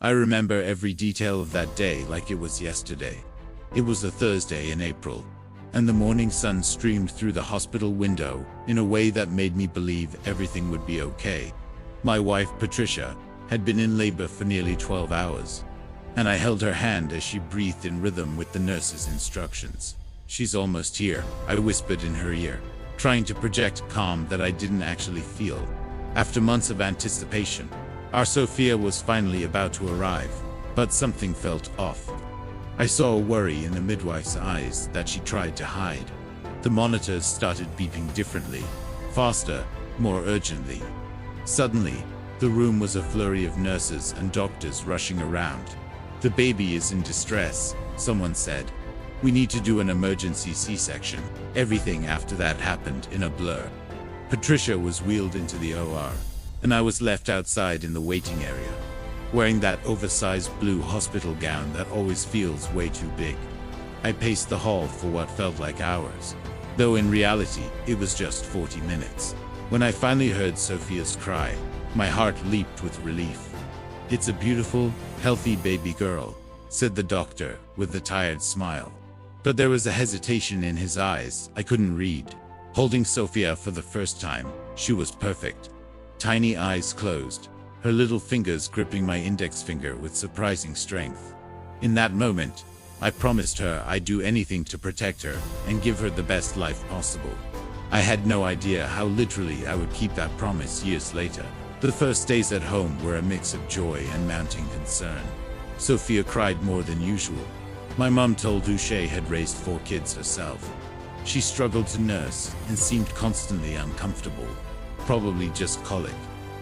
I remember every detail of that day like it was yesterday. It was a Thursday in April, and the morning sun streamed through the hospital window in a way that made me believe everything would be okay. My wife, Patricia, had been in labor for nearly 12 hours, and I held her hand as she breathed in rhythm with the nurse's instructions. "She's almost here," I whispered in her ear, trying to project calm that I didn't actually feel. After months of anticipation, our Sofia was finally about to arrive, but something felt off. I saw a worry in the midwife's eyes that she tried to hide. The monitors started beeping differently, faster, more urgently. Suddenly, the room was a flurry of nurses and doctors rushing around. "The baby is in distress," someone said. "We need to do an emergency C-section." Everything after that happened in a blur. Patricia was wheeled into the OR, and I was left outside in the waiting area, wearing that oversized blue hospital gown that always feels way too big. I paced the hall for what felt like hours, though in reality it was just 40 minutes. When I finally heard Sofia's cry, my heart leaped with relief. "It's a beautiful, healthy baby girl," said the doctor with a tired smile. But there was a hesitation in his eyes I couldn't read. Holding Sofia for the first time, she was perfect. Tiny eyes closed, her little fingers gripping my index finger with surprising strength. In that moment, I promised her I'd do anything to protect her and give her the best life possible. I had no idea how literally I would keep that promise years later. The first days at home were a mix of joy and mounting concern. Sofia cried more than usual. My mom told Uche had raised 4 kids herself. She struggled to nurse and seemed constantly uncomfortable, probably just colic.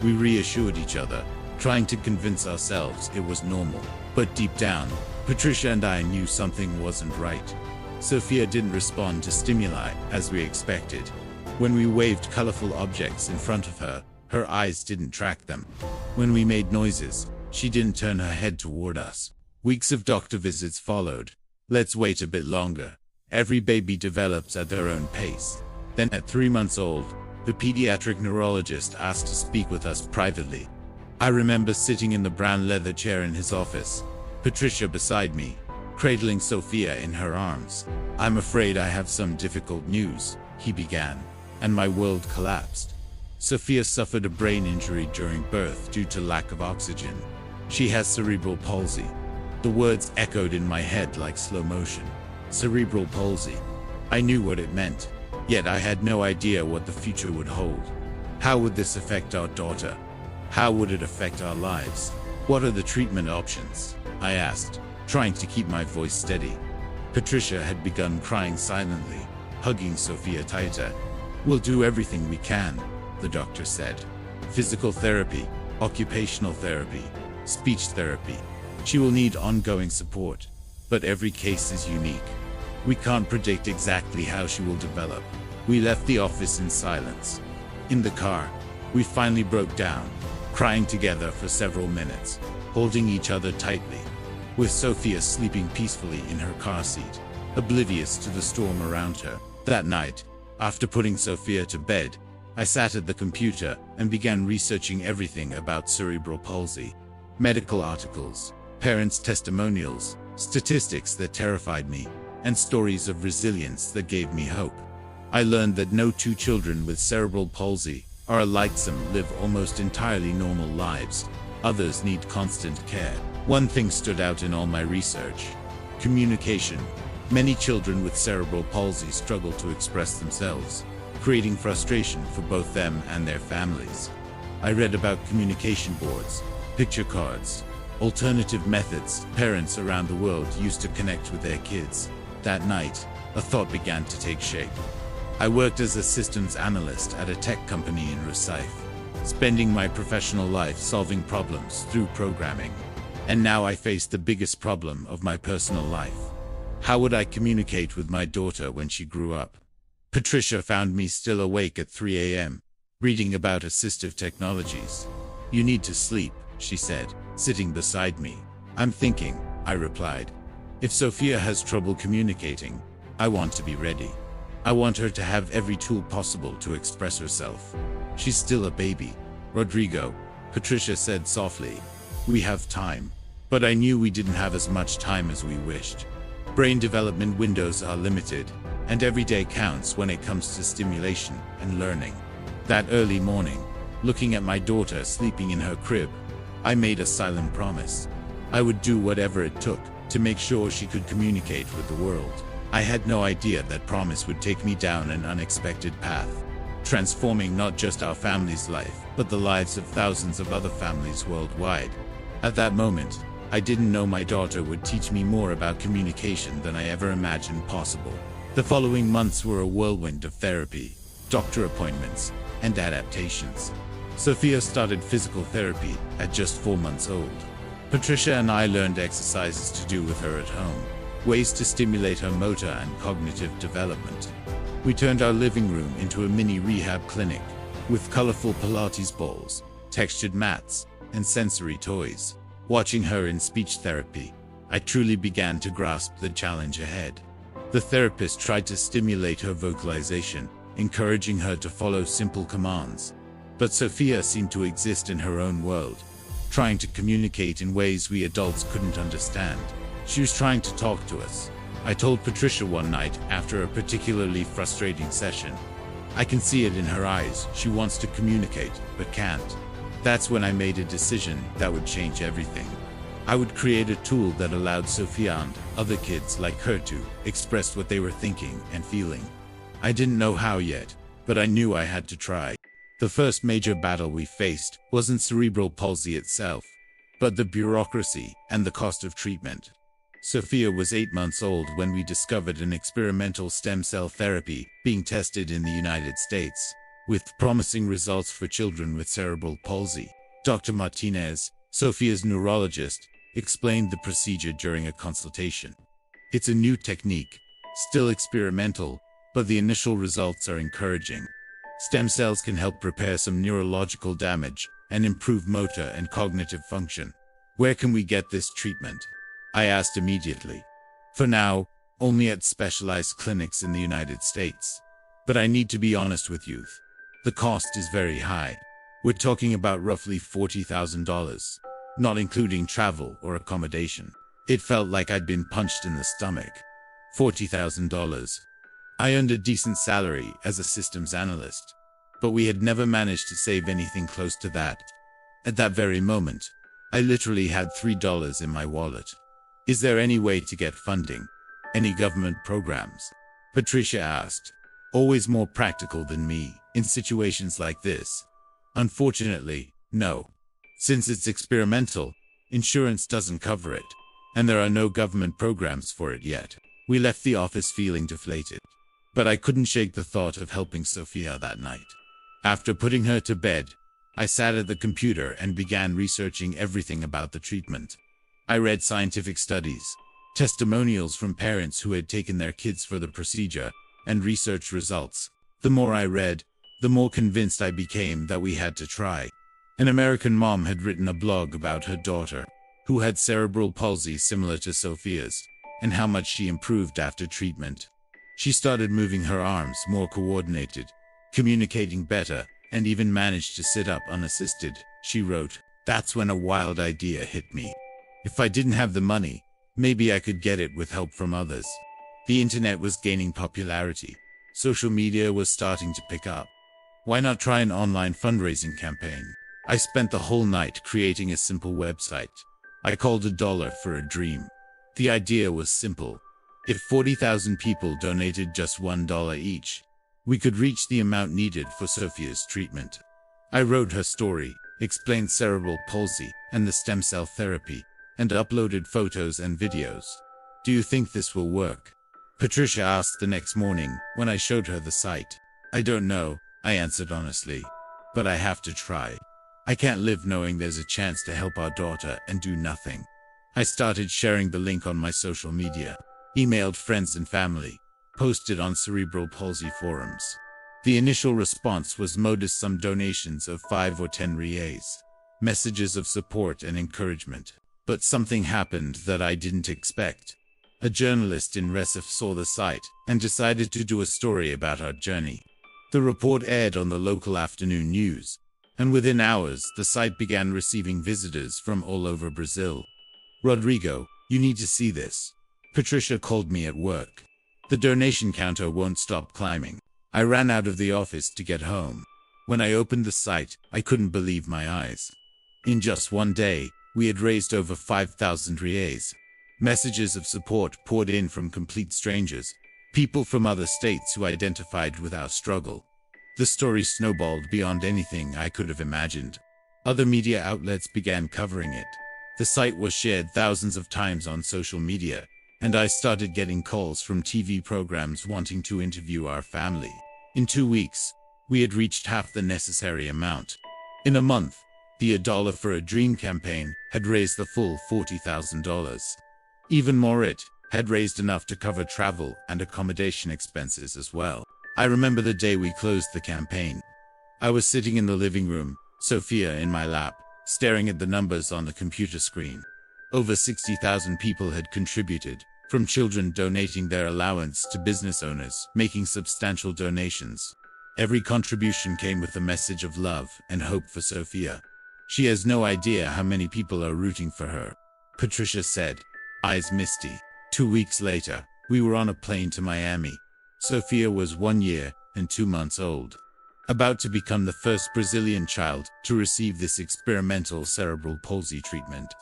We reassured each other, trying to convince ourselves it was normal. But deep down, Patricia and I knew something wasn't right. Sofia didn't respond to stimuli as we expected. When we waved colorful objects in front of her, her eyes didn't track them. When we made noises, she didn't turn her head toward us. Weeks of doctor visits followed. "Let's wait a bit longer. Every baby develops at their own pace." Then at 3 months old, the pediatric neurologist asked to speak with us privately. I remember sitting in the brown leather chair in his office, Patricia beside me, cradling Sofia in her arms. "I'm afraid I have some difficult news," he began, and my world collapsed. Sofia suffered a brain injury during birth due to lack of oxygen. She has cerebral palsy. The words echoed in my head like slow motion. Cerebral palsy. I knew what it meant, yet I had no idea what the future would hold. How would this affect our daughter? How would it affect our lives? What are the treatment options? I asked, trying to keep my voice steady. Patricia had begun crying silently, hugging Sofia tighter. "We'll do everything we can," the doctor said. "Physical therapy, occupational therapy, speech therapy. She will need ongoing support, but every case is unique. We can't predict exactly how she will develop." We left the office in silence. In the car, we finally broke down, crying together for several minutes, holding each other tightly, with Sofia sleeping peacefully in her car seat, oblivious to the storm around her. That night, after putting Sofia to bed, I sat at the computer and began researching everything about cerebral palsy. Medical articles, parents' testimonials, statistics that terrified me, and stories of resilience that gave me hope. I learned that no 2 children with cerebral palsy are alike. Some live almost entirely normal lives. Others need constant care. One thing stood out in all my research: communication. Many children with cerebral palsy struggle to express themselves, creating frustration for both them and their families. I read about communication boards, picture cards, alternative methods parents around the world used to connect with their kids. That night, a thought began to take shape. I worked as a systems analyst at a tech company in Recife, spending my professional life solving problems through programming. And now I faced the biggest problem of my personal life. How would I communicate with my daughter when she grew up? Patricia found me still awake at 3 a.m., reading about assistive technologies. "You need to sleep," she said, sitting beside me. "I'm thinking," I replied. "If Sofia has trouble communicating, I want to be ready. I want her to have every tool possible to express herself. She's still a baby." "Rodrigo," Patricia said softly, "we have time. But I knew we didn't have as much time as we wished. Brain development windows are limited, and every day counts when it comes to stimulation and learning. That early morning, looking at my daughter sleeping in her crib, I made a silent promise. I would do whatever it took to make sure she could communicate with the world. I had no idea that promise would take me down an unexpected path, transforming not just our family's life, but the lives of thousands of other families worldwide. At that moment, I didn't know my daughter would teach me more about communication than I ever imagined possible. The following months were a whirlwind of therapy, doctor appointments, and adaptations. Sofia started physical therapy at just 4 months old. Patricia and I learned exercises to do with her at home, ways to stimulate her motor and cognitive development. We turned our living room into a mini rehab clinic, with colorful Pilates balls, textured mats, and sensory toys. Watching her in speech therapy, I truly began to grasp the challenge ahead. The therapist tried to stimulate her vocalization, encouraging her to follow simple commands. But Sofia seemed to exist in her own world, trying to communicate in ways we adults couldn't understand. She was trying to talk to us. I told Patricia one night after a particularly frustrating session, "I can see it in her eyes. She wants to communicate, but can't." That's when I made a decision that would change everything. I would create a tool that allowed Sofia and other kids like her to express what they were thinking and feeling. I didn't know how yet, but I knew I had to try. The first major battle we faced wasn't cerebral palsy itself, but the bureaucracy and the cost of treatment. Sofia was 8 months old when we discovered an experimental stem cell therapy being tested in the United States, with promising results for children with cerebral palsy. Dr. Martinez, Sofia's neurologist, explained the procedure during a consultation. "It's a new technique, still experimental, but the initial results are encouraging. Stem cells can help repair some neurological damage and improve motor and cognitive function. Where can we get this treatment?" I asked immediately. "For now, only at specialized clinics in the United States. But I need to be honest with you. The cost is very high. We're talking about roughly $40,000, not including travel or accommodation." It felt like I'd been punched in the stomach. $40,000. I earned a decent salary as a systems analyst, but we had never managed to save anything close to that. At that very moment, I literally had $3 in my wallet. "Is there any way to get funding? Any government programs?" Patricia asked, always more practical than me in situations like this. "Unfortunately, no. Since it's experimental, insurance doesn't cover it, and there are no government programs for it yet." We left the office feeling deflated, but I couldn't shake the thought of helping Sofia that night. After putting her to bed, I sat at the computer and began researching everything about the treatment. I read scientific studies, testimonials from parents who had taken their kids for the procedure, and research results. The more I read, the more convinced I became that we had to try. An American mom had written a blog about her daughter, who had cerebral palsy similar to Sofia's, and how much she improved after treatment. She started moving her arms more coordinated, communicating better, and even managed to sit up unassisted, she wrote. That's when a wild idea hit me. If I didn't have the money, maybe I could get it with help from others. The internet was gaining popularity. Social media was starting to pick up. Why not try an online fundraising campaign? I spent the whole night creating a simple website. I called $1 for a dream. The idea was simple. If 40,000 people donated just $1 each, we could reach the amount needed for Sofia's treatment. I wrote her story, explained cerebral palsy and the stem cell therapy, and uploaded photos and videos. "Do you think this will work?" Patricia asked the next morning when I showed her the site. "I don't know," I answered honestly, "but I have to try. I can't live knowing there's a chance to help our daughter and do nothing." I started sharing the link on my social media, emailed friends and family, posted on cerebral palsy forums. The initial response was modest, some donations of 5 or 10 reais, messages of support and encouragement. But something happened that I didn't expect. A journalist in Recife saw the site and decided to do a story about our journey. The report aired on the local afternoon news, and within hours the site began receiving visitors from all over Brazil. "Rodrigo, you need to see this." Patricia called me at work. "The donation counter won't stop climbing." I ran out of the office to get home. When I opened the site, I couldn't believe my eyes. In just one day, we had raised over 5,000 reais. Messages of support poured in from complete strangers, people from other states who identified with our struggle. The story snowballed beyond anything I could have imagined. Other media outlets began covering it. The site was shared thousands of times on social media, and I started getting calls from TV programs wanting to interview our family. In 2 weeks, we had reached half the necessary amount. In a month, the "A Dollar for a Dream" campaign had raised the full $40,000. Even more, it had raised enough to cover travel and accommodation expenses as well. I remember the day we closed the campaign. I was sitting in the living room, Sofia in my lap, staring at the numbers on the computer screen. Over 60,000 people had contributed, from children donating their allowance to business owners making substantial donations. Every contribution came with a message of love and hope for Sofia. "She has no idea how many people are rooting for her," Patricia said, eyes misty. 2 weeks later, we were on a plane to Miami. Sofia was 1 year and 2 months old, about to become the first Brazilian child to receive this experimental cerebral palsy treatment.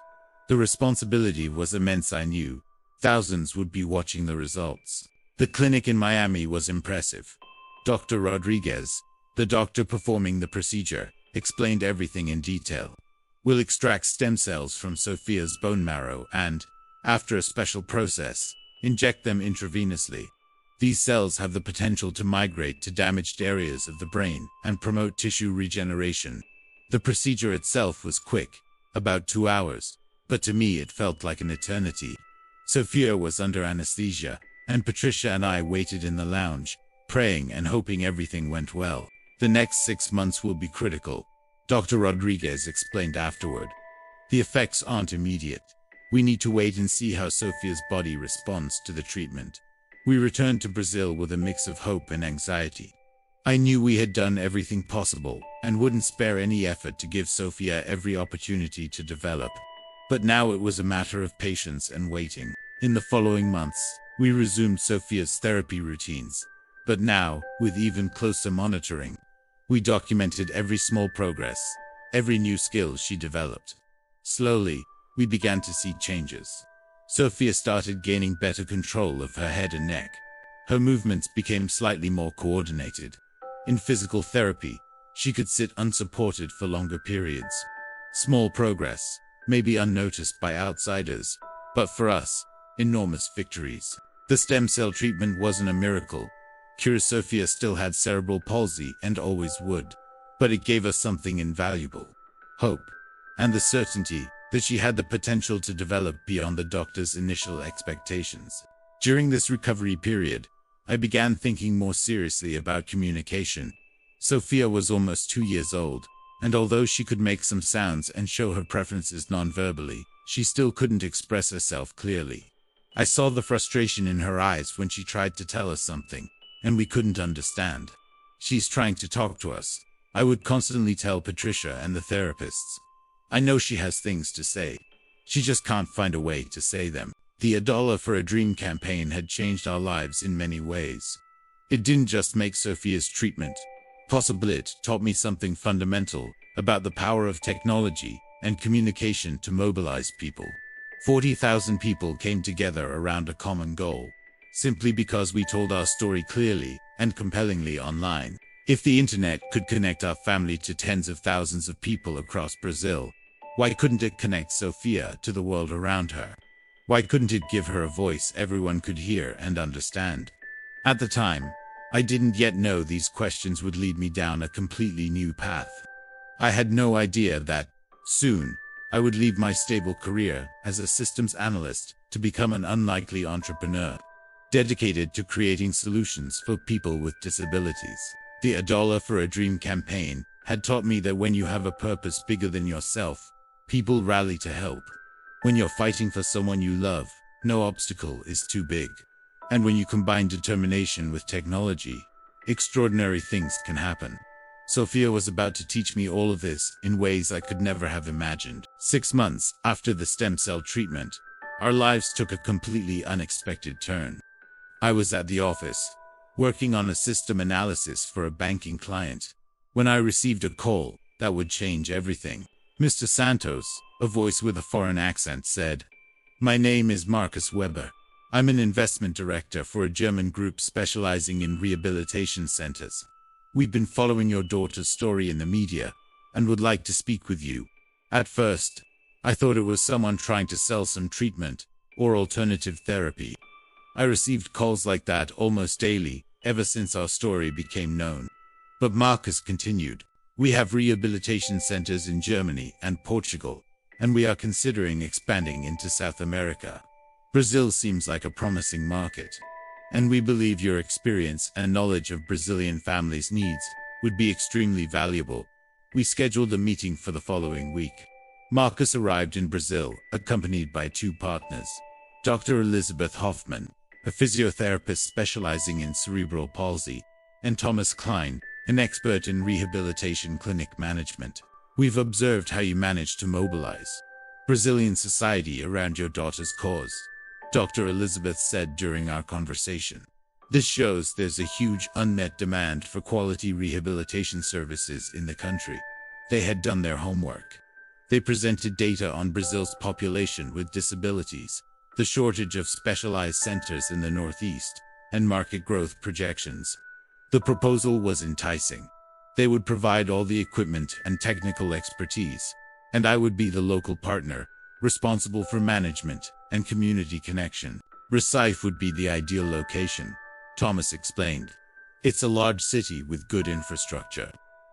The responsibility was immense. I knew thousands would be watching the results. The clinic in Miami was impressive. Dr. Rodriguez, the doctor performing the procedure, explained everything in detail. "We'll extract stem cells from Sofia's bone marrow and, after a special process, inject them intravenously. These cells have the potential to migrate to damaged areas of the brain and promote tissue regeneration." The procedure itself was quick, about 2 hours, but to me it felt like an eternity. Sofia was under anesthesia, and Patricia and I waited in the lounge, praying and hoping everything went well. "The next 6 months will be critical," Dr. Rodriguez explained afterward. "The effects aren't immediate. We need to wait and see how Sofia's body responds to the treatment." We returned to Brazil with a mix of hope and anxiety. I knew we had done everything possible and wouldn't spare any effort to give Sofia every opportunity to develop. But now it was a matter of patience and waiting. In the following months, we resumed Sofia's therapy routines, but now, with even closer monitoring. We documented every small progress, every new skill she developed. Slowly, we began to see changes. Sofia started gaining better control of her head and neck. Her movements became slightly more coordinated. In physical therapy, she could sit unsupported for longer periods. Small progress, maybe unnoticed by outsiders, but for us, enormous victories. The stem cell treatment wasn't a miracle. Sofia still had cerebral palsy and always would. But it gave us something invaluable: hope, and the certainty that she had the potential to develop beyond the doctor's initial expectations. During this recovery period, I began thinking more seriously about communication. Sofia was almost 2 years old, and although she could make some sounds and show her preferences non-verbally, she still couldn't express herself clearly. I saw the frustration in her eyes when she tried to tell us something, and we couldn't understand. "She's trying to talk to us," I would constantly tell Patricia and the therapists. "I know she has things to say. She just can't find a way to say them." The "A Dollar for a Dream" campaign had changed our lives in many ways. It didn't just make Sofia's treatment possible, it taught me something fundamental about the power of technology and communication to mobilize people. 40,000 people came together around a common goal, simply because we told our story clearly and compellingly online. If the internet could connect our family to tens of thousands of people across Brazil, why couldn't it connect Sofia to the world around her? Why couldn't it give her a voice everyone could hear and understand? At the time, I didn't yet know these questions would lead me down a completely new path. I had no idea that, soon, I would leave my stable career as a systems analyst to become an unlikely entrepreneur, dedicated to creating solutions for people with disabilities. The "A Dollar for a Dream" campaign had taught me that when you have a purpose bigger than yourself, people rally to help. When you're fighting for someone you love, no obstacle is too big. And when you combine determination with technology, extraordinary things can happen. Sofia was about to teach me all of this in ways I could never have imagined. 6 months after the stem cell treatment, our lives took a completely unexpected turn. I was at the office, working on a system analysis for a banking client, when I received a call that would change everything. Mr. Santos, a voice with a foreign accent, said, "My name is Marcus Weber. I'm an investment director for a German group specializing in rehabilitation centers. We've been following your daughter's story in the media and would like to speak with you." At first, I thought it was someone trying to sell some treatment or alternative therapy. I received calls like that almost daily, ever since our story became known. But Marcus continued, "We have rehabilitation centers in Germany and Portugal, and we are considering expanding into South America. Brazil seems like a promising market, and we believe your experience and knowledge of Brazilian families' needs would be extremely valuable." We scheduled a meeting for the following week. Marcus arrived in Brazil, accompanied by 2 partners, Dr. Elizabeth Hoffman, a physiotherapist specializing in cerebral palsy, and Thomas Klein, an expert in rehabilitation clinic management. "We've observed how you managed to mobilize Brazilian society around your daughter's cause," Dr. Elizabeth said during our conversation. "This shows there's a huge unmet demand for quality rehabilitation services in the country." They had done their homework. They presented data on Brazil's population with disabilities, the shortage of specialized centers in the Northeast, and market growth projections. The proposal was enticing. They would provide all the equipment and technical expertise, and I would be the local partner, responsible for management and community connection. Recife would be the ideal location, Thomas explained. "It's a large city with good infrastructure,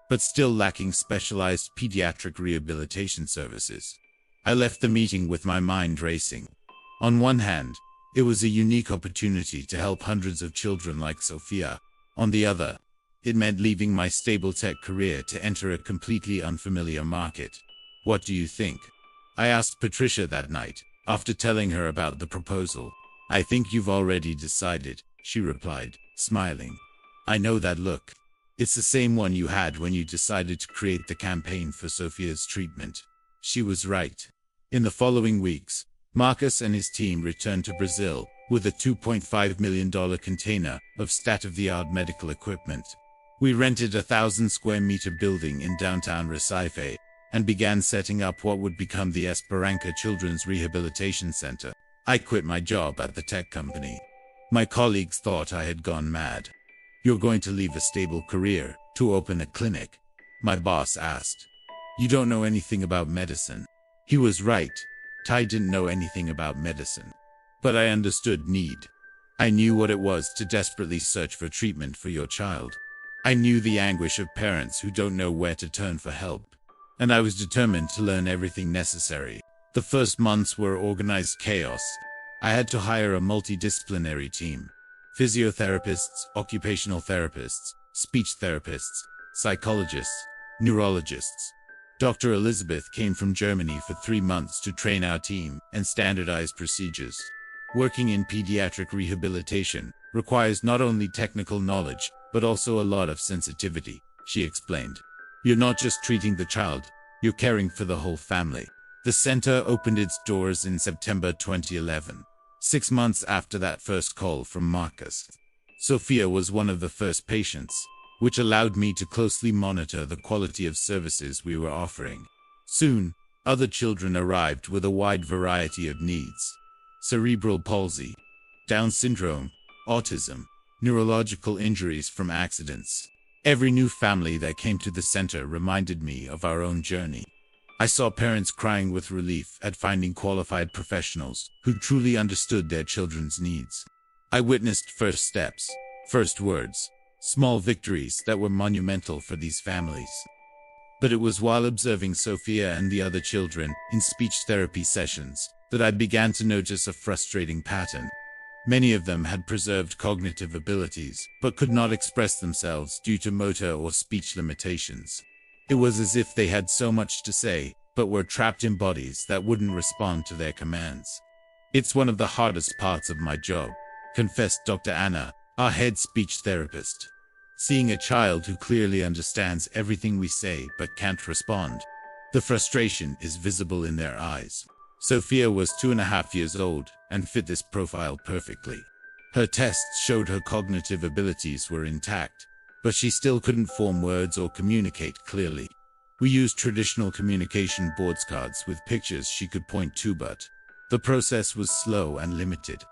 but still lacking specialized pediatric rehabilitation services." I left the meeting with my mind racing. On one hand, it was a unique opportunity to help hundreds of children like Sofia. On the other, it meant leaving my stable tech career to enter a completely unfamiliar market. "What do you think?" I asked Patricia that night, after telling her about the proposal. "I think you've already decided," she replied, smiling. "I know that look. It's the same one you had when you decided to create the campaign for Sofia's treatment." She was right. In the following weeks, Marcus and his team returned to Brazil with a $2.5 million container of state-of-the-art medical equipment. We rented a 1,000 square meter building in downtown Recife and began setting up what would become the Esperança Children's Rehabilitation Center. I quit my job at the tech company. My colleagues thought I had gone mad. "You're going to leave a stable career to open a clinic?" my boss asked. "You don't know anything about medicine." He was right. I didn't know anything about medicine, but I understood need. I knew what it was to desperately search for treatment for your child. I knew the anguish of parents who don't know where to turn for help, and I was determined to learn everything necessary. The first months were organized chaos. I had to hire a multidisciplinary team: physiotherapists, occupational therapists, speech therapists, psychologists, neurologists. Dr. Elizabeth came from Germany for 3 months to train our team and standardize procedures. Working in pediatric rehabilitation requires not only technical knowledge, but also a lot of sensitivity, she explained. "You're not just treating the child, you're caring for the whole family." The center opened its doors in September 2011, 6 months after that first call from Marcus. Sofia was one of the first patients, which allowed me to closely monitor the quality of services we were offering. Soon, other children arrived with a wide variety of needs: cerebral palsy, Down syndrome, autism, neurological injuries from accidents. Every new family that came to the center reminded me of our own journey. I saw parents crying with relief at finding qualified professionals who truly understood their children's needs. I witnessed first steps, first words, small victories that were monumental for these families. But it was while observing Sofia and the other children in speech therapy sessions that I began to notice a frustrating pattern. Many of them had preserved cognitive abilities, but could not express themselves due to motor or speech limitations. It was as if they had so much to say, but were trapped in bodies that wouldn't respond to their commands. "It's one of the hardest parts of my job," confessed Dr. Anna, our head speech therapist. seeing a child who clearly understands everything we say but can't respond. The frustration is visible in their eyes. Sofia was 2.5 years old and fit this profile perfectly. Her tests showed her cognitive abilities were intact, but she still couldn't form words or communicate clearly. We used traditional communication boards, cards with pictures she could point to, but the process was slow and limited.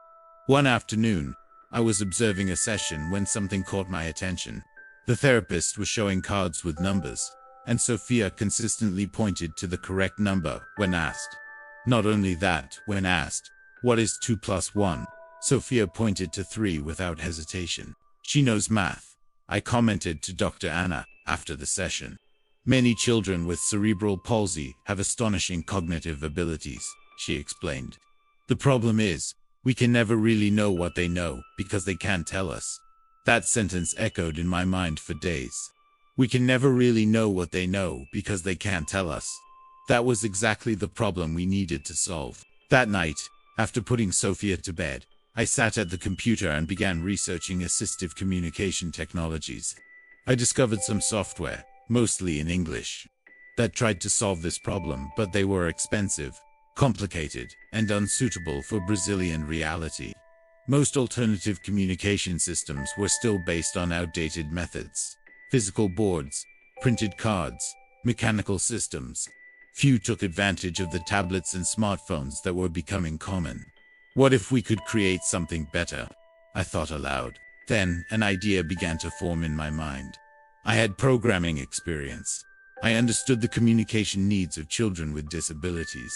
One afternoon, I was observing a session when something caught my attention. The therapist was showing cards with numbers, and Sofia consistently pointed to the correct number when asked. Not only that, when asked, "What is 2 plus 1?" Sofia pointed to 3 without hesitation. "She knows math," I commented to Dr. Anna after the session. "Many children with cerebral palsy have astonishing cognitive abilities," she explained. "The problem is, we can never really know what they know because they can't tell us." That sentence echoed in my mind for days. We can never really know what they know because they can't tell us. That was exactly the problem we needed to solve. That night, after putting Sofia to bed, I sat at the computer and began researching assistive communication technologies. I discovered some software, mostly in English, that tried to solve this problem, but they were expensive, complicated, and unsuitable for Brazilian reality. Most alternative communication systems were still based on outdated methods: physical boards, printed cards, mechanical systems. Few took advantage of the tablets and smartphones that were becoming common. What if we could create something better? I thought aloud. Then, an idea began to form in my mind. I had programming experience. I understood the communication needs of children with disabilities.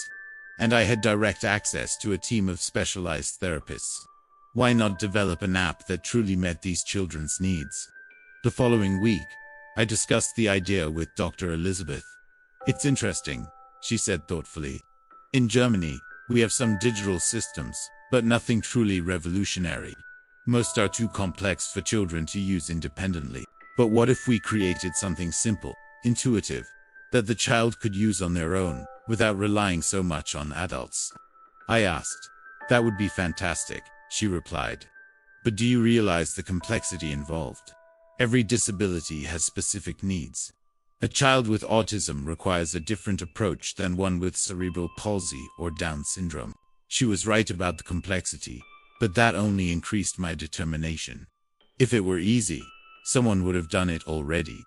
And I had direct access to a team of specialized therapists. Why not develop an app that truly met these children's needs? The following week, I discussed the idea with Dr. Elizabeth. "It's interesting," she said thoughtfully. "In Germany, we have some digital systems, but nothing truly revolutionary. Most are too complex for children to use independently. But what if we created something simple, intuitive, that the child could use on their own, without relying so much on adults?" I asked. "That would be fantastic," she replied. "But do you realize the complexity involved? Every disability has specific needs. A child with autism requires a different approach than one with cerebral palsy or Down syndrome." She was right about the complexity, but that only increased my determination. If it were easy, someone would have done it already.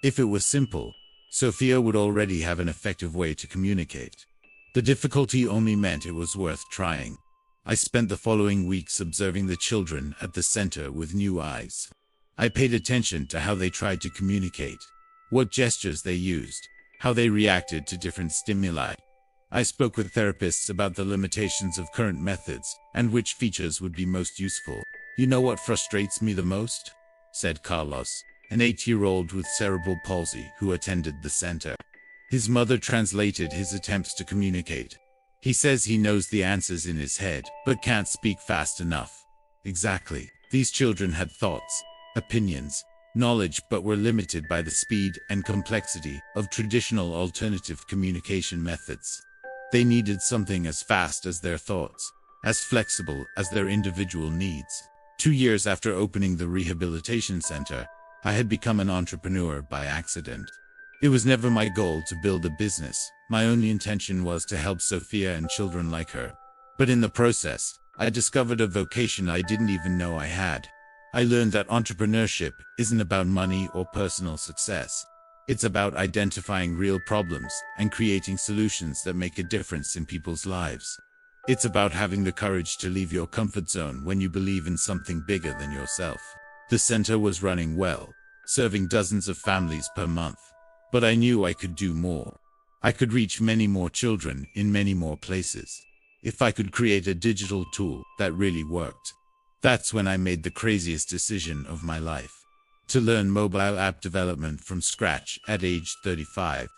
If it was simple, Sofia would already have an effective way to communicate. The difficulty only meant it was worth trying. I spent the following weeks observing the children at the center with new eyes. I paid attention to how they tried to communicate, what gestures they used, how they reacted to different stimuli. I spoke with therapists about the limitations of current methods and which features would be most useful. "You know what frustrates me the most?" said Carlos, an 8-year-old with cerebral palsy who attended the center. His mother translated his attempts to communicate. "He says he knows the answers in his head, but can't speak fast enough." Exactly. These children had thoughts, opinions, knowledge, but were limited by the speed and complexity of traditional alternative communication methods. They needed something as fast as their thoughts, as flexible as their individual needs. 2 years after opening the rehabilitation center, I had become an entrepreneur by accident. It was never my goal to build a business. My only intention was to help Sofia and children like her. But in the process, I discovered a vocation I didn't even know I had. I learned that entrepreneurship isn't about money or personal success. It's about identifying real problems and creating solutions that make a difference in people's lives. It's about having the courage to leave your comfort zone when you believe in something bigger than yourself. The center was running well, serving dozens of families per month. But I knew I could do more. I could reach many more children in many more places. If I could create a digital tool that really worked. That's when I made the craziest decision of my life. To learn mobile app development from scratch at age 35.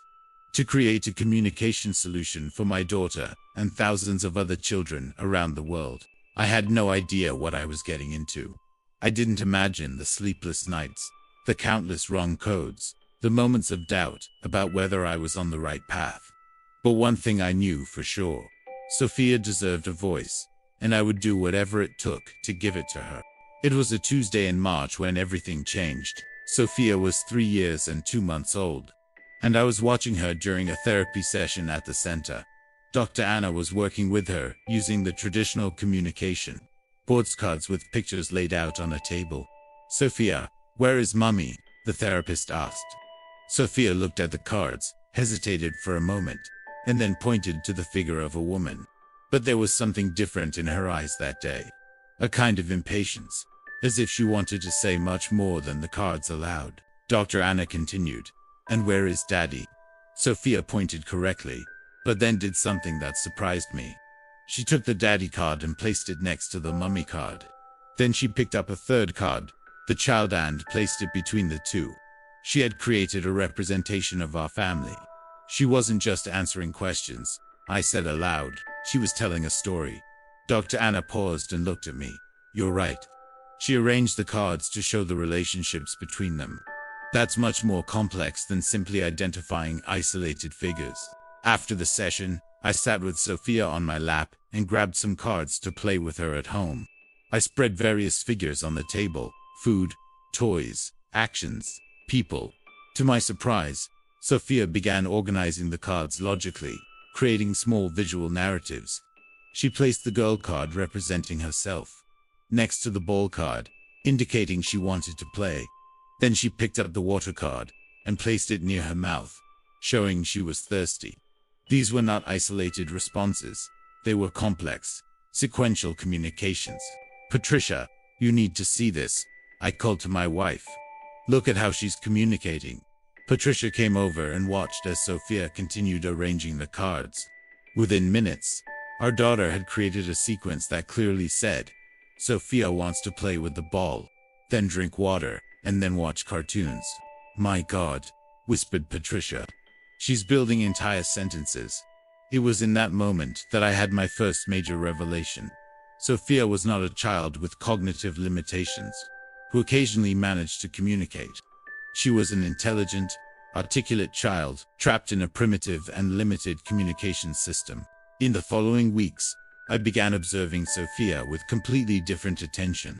To create a communication solution for my daughter and thousands of other children around the world. I had no idea what I was getting into. I didn't imagine the sleepless nights, the countless wrong codes, the moments of doubt about whether I was on the right path. But one thing I knew for sure: Sofia deserved a voice, and I would do whatever it took to give it to her. It was a Tuesday in March when everything changed. Sofia was 3 years and 2 months old, and I was watching her during a therapy session at the center. Dr. Anna was working with her, using the traditional communication boards cards with pictures laid out on a table. "Sofia, where is Mummy?" the therapist asked. Sofia looked at the cards, hesitated for a moment, and then pointed to the figure of a woman. But there was something different in her eyes that day. A kind of impatience, as if she wanted to say much more than the cards allowed. Dr. Anna continued, "And where is Daddy?" Sofia pointed correctly, but then did something that surprised me. She took the Daddy card and placed it next to the Mummy card. Then she picked up a third card, the child, and placed it between the two. She had created a representation of our family. She wasn't just answering questions, I said aloud. She was telling a story. Dr. Anna paused and looked at me. "You're right." She arranged the cards to show the relationships between them. That's much more complex than simply identifying isolated figures. After the session, I sat with Sofia on my lap and grabbed some cards to play with her at home. I spread various figures on the table: food, toys, actions, people. To my surprise, Sofia began organizing the cards logically, creating small visual narratives. She placed the girl card representing herself next to the ball card, indicating she wanted to play. Then she picked up the water card and placed it near her mouth, showing she was thirsty. These were not isolated responses. They were complex, sequential communications. "Patricia, you need to see this," I called to my wife. "Look at how she's communicating." Patricia came over and watched as Sofia continued arranging the cards. Within minutes, our daughter had created a sequence that clearly said, "Sofia wants to play with the ball, then drink water, and then watch cartoons." "My God," whispered Patricia. "She's building entire sentences." It was in that moment that I had my first major revelation. Sofia was not a child with cognitive limitations, who occasionally managed to communicate. She was an intelligent, articulate child, trapped in a primitive and limited communication system. In the following weeks, I began observing Sofia with completely different attention.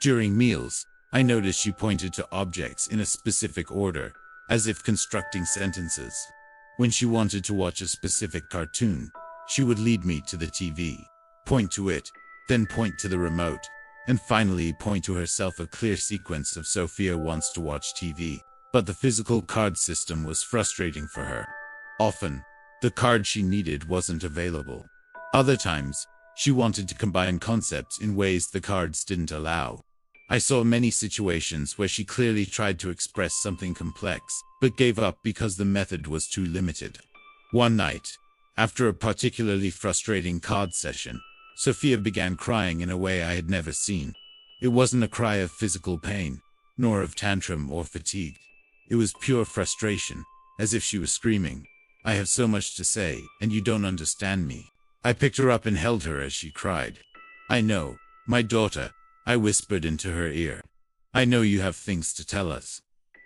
During meals, I noticed she pointed to objects in a specific order, as if constructing sentences. When she wanted to watch a specific cartoon, she would lead me to the TV, point to it, then point to the remote, and finally point to herself. A clear sequence of "Sofia wants to watch TV." But the physical card system was frustrating for her. Often, the card she needed wasn't available. Other times, she wanted to combine concepts in ways the cards didn't allow. I saw many situations where she clearly tried to express something complex, but gave up because the method was too limited. One night, after a particularly frustrating card session, Sofia began crying in a way I had never seen. It wasn't a cry of physical pain, nor of tantrum or fatigue. It was pure frustration, as if she was screaming, "I have so much to say, and you don't understand me." I picked her up and held her as she cried. "I know, my daughter," I whispered into her ear. "I know you have things to tell us,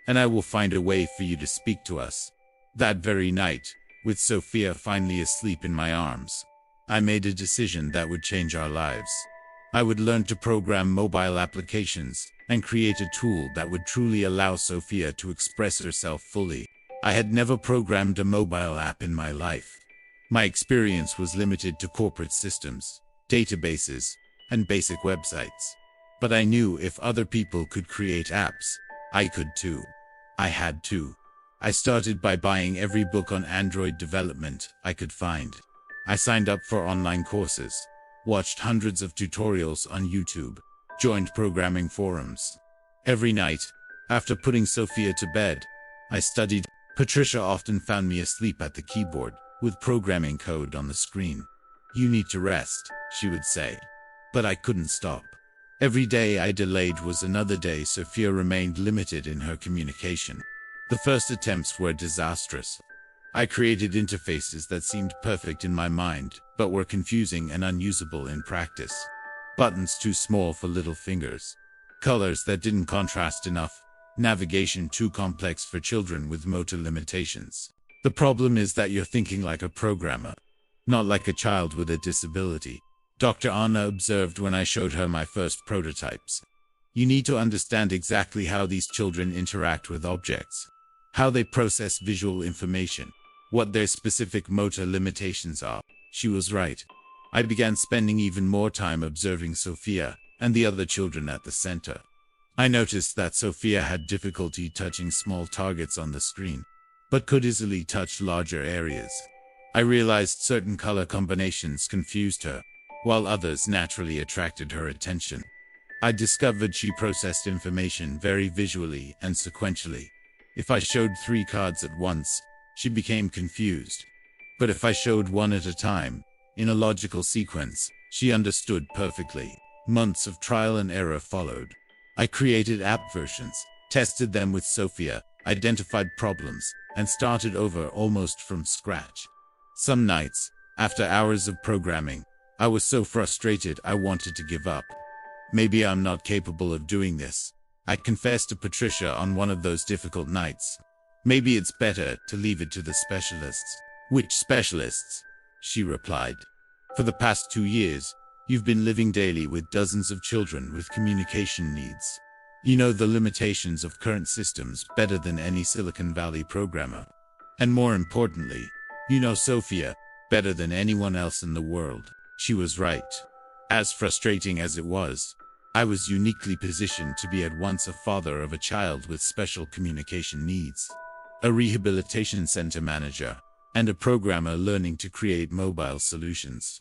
and I will find a way for you to speak to us." That very night, with Sofia finally asleep in my arms, I made a decision that would change our lives. I would learn to program mobile applications and create a tool that would truly allow Sofia to express herself fully. I had never programmed a mobile app in my life. My experience was limited to corporate systems, databases, and basic websites. But I knew if other people could create apps, I could too. I had to. I started by buying every book on Android development I could find. I signed up for online courses, watched hundreds of tutorials on YouTube, joined programming forums. Every night, after putting Sofia to bed, I studied. Patricia often found me asleep at the keyboard, with programming code on the screen. "You need to rest," she would say. But I couldn't stop. Every day I delayed was another day Sofia remained limited in her communication. The first attempts were disastrous. I created interfaces that seemed perfect in my mind, but were confusing and unusable in practice. Buttons too small for little fingers. Colors that didn't contrast enough. Navigation too complex for children with motor limitations. The problem is that you're thinking like a programmer, not like a child with a disability, Dr. Anna observed when I showed her my first prototypes. You need to understand exactly how these children interact with objects, how they process visual information, what their specific motor limitations are. She was right. I began spending even more time observing Sofia and the other children at the center. I noticed that Sofia had difficulty touching small targets on the screen, but could easily touch larger areas. I realized certain color combinations confused her, while others naturally attracted her attention. I discovered she processed information very visually and sequentially. If I showed 3 cards at once, she became confused. But if I showed one at a time, in a logical sequence, she understood perfectly. Months of trial and error followed. I created app versions, tested them with Sofia, identified problems, and started over almost from scratch. Some nights, after hours of programming, I was so frustrated I wanted to give up. Maybe I'm not capable of doing this, I confessed to Patricia on one of those difficult nights. Maybe it's better to leave it to the specialists. Which specialists? She replied. For the past 2 years, you've been living daily with dozens of children with communication needs. You know the limitations of current systems better than any Silicon Valley programmer. And more importantly, you know Sofia better than anyone else in the world. She was right. As frustrating as it was, I was uniquely positioned to be at once a father of a child with special communication needs, a rehabilitation center manager, and a programmer learning to create mobile solutions.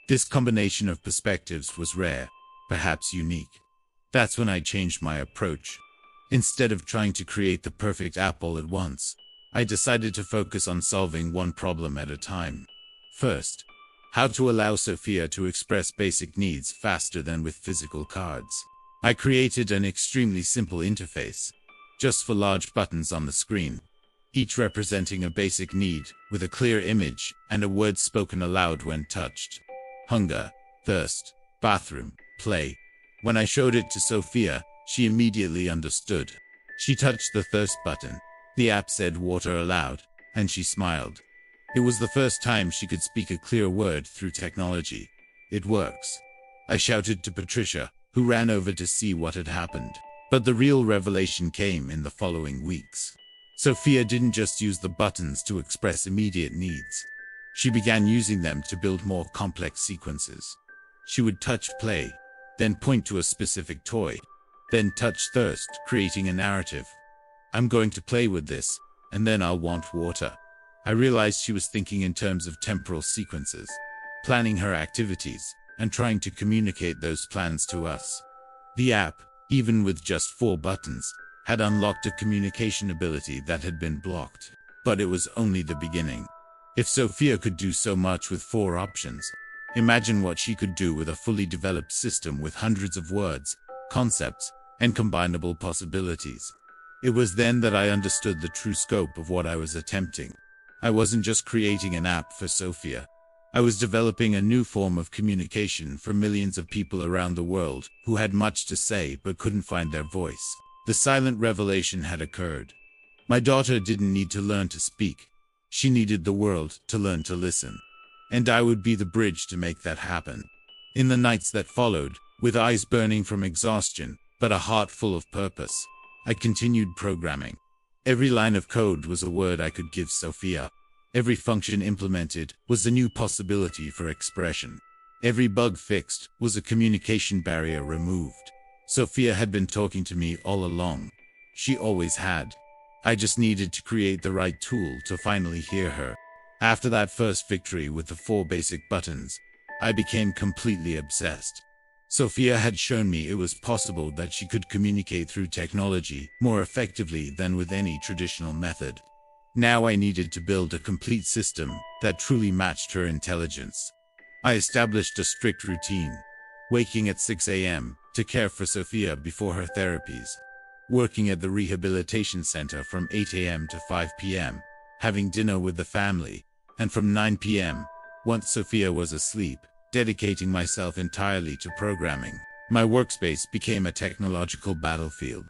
This combination of perspectives was rare, perhaps unique. That's when I changed my approach. Instead of trying to create the perfect app all at once, I decided to focus on solving one problem at a time. First, how to allow Sofia to express basic needs faster than with physical cards. I created an extremely simple interface, just for large buttons on the screen, each representing a basic need, with a clear image and a word spoken aloud when touched. Hunger, thirst, bathroom, play. When I showed it to Sofia, she immediately understood. She touched the thirst button. The app said water aloud, and she smiled. It was the first time she could speak a clear word through technology. It works. I shouted to Patricia, who ran over to see what had happened. But the real revelation came in the following weeks. Sofia didn't just use the buttons to express immediate needs. She began using them to build more complex sequences. She would touch play, then point to a specific toy, then touch thirst, creating a narrative. I'm going to play with this, and then I'll want water. I realized she was thinking in terms of temporal sequences, planning her activities, and trying to communicate those plans to us. The app, even with just 4 buttons, had unlocked a communication ability that had been blocked. But it was only the beginning. If Sofia could do so much with 4 options, imagine what she could do with a fully developed system with hundreds of words, concepts, and combinable possibilities. It was then that I understood the true scope of what I was attempting. I wasn't just creating an app for Sofia. I was developing a new form of communication for millions of people around the world who had much to say but couldn't find their voice. The silent revelation had occurred. My daughter didn't need to learn to speak. She needed the world to learn to listen. And I would be the bridge to make that happen. In the nights that followed, with eyes burning from exhaustion, but a heart full of purpose, I continued programming. Every line of code was a word I could give Sofia. Every function implemented was a new possibility for expression. Every bug fixed was a communication barrier removed. Sofia had been talking to me all along. She always had. I just needed to create the right tool to finally hear her. After that first victory with the 4 basic buttons, I became completely obsessed. Sofia had shown me it was possible that she could communicate through technology more effectively than with any traditional method. Now I needed to build a complete system that truly matched her intelligence. I established a strict routine, waking at 6 a.m. to care for Sofia before her therapies, working at the rehabilitation center from 8 a.m. to 5 p.m., having dinner with the family, and from 9 p.m., once Sofia was asleep, dedicating myself entirely to programming. My workspace became a technological battlefield.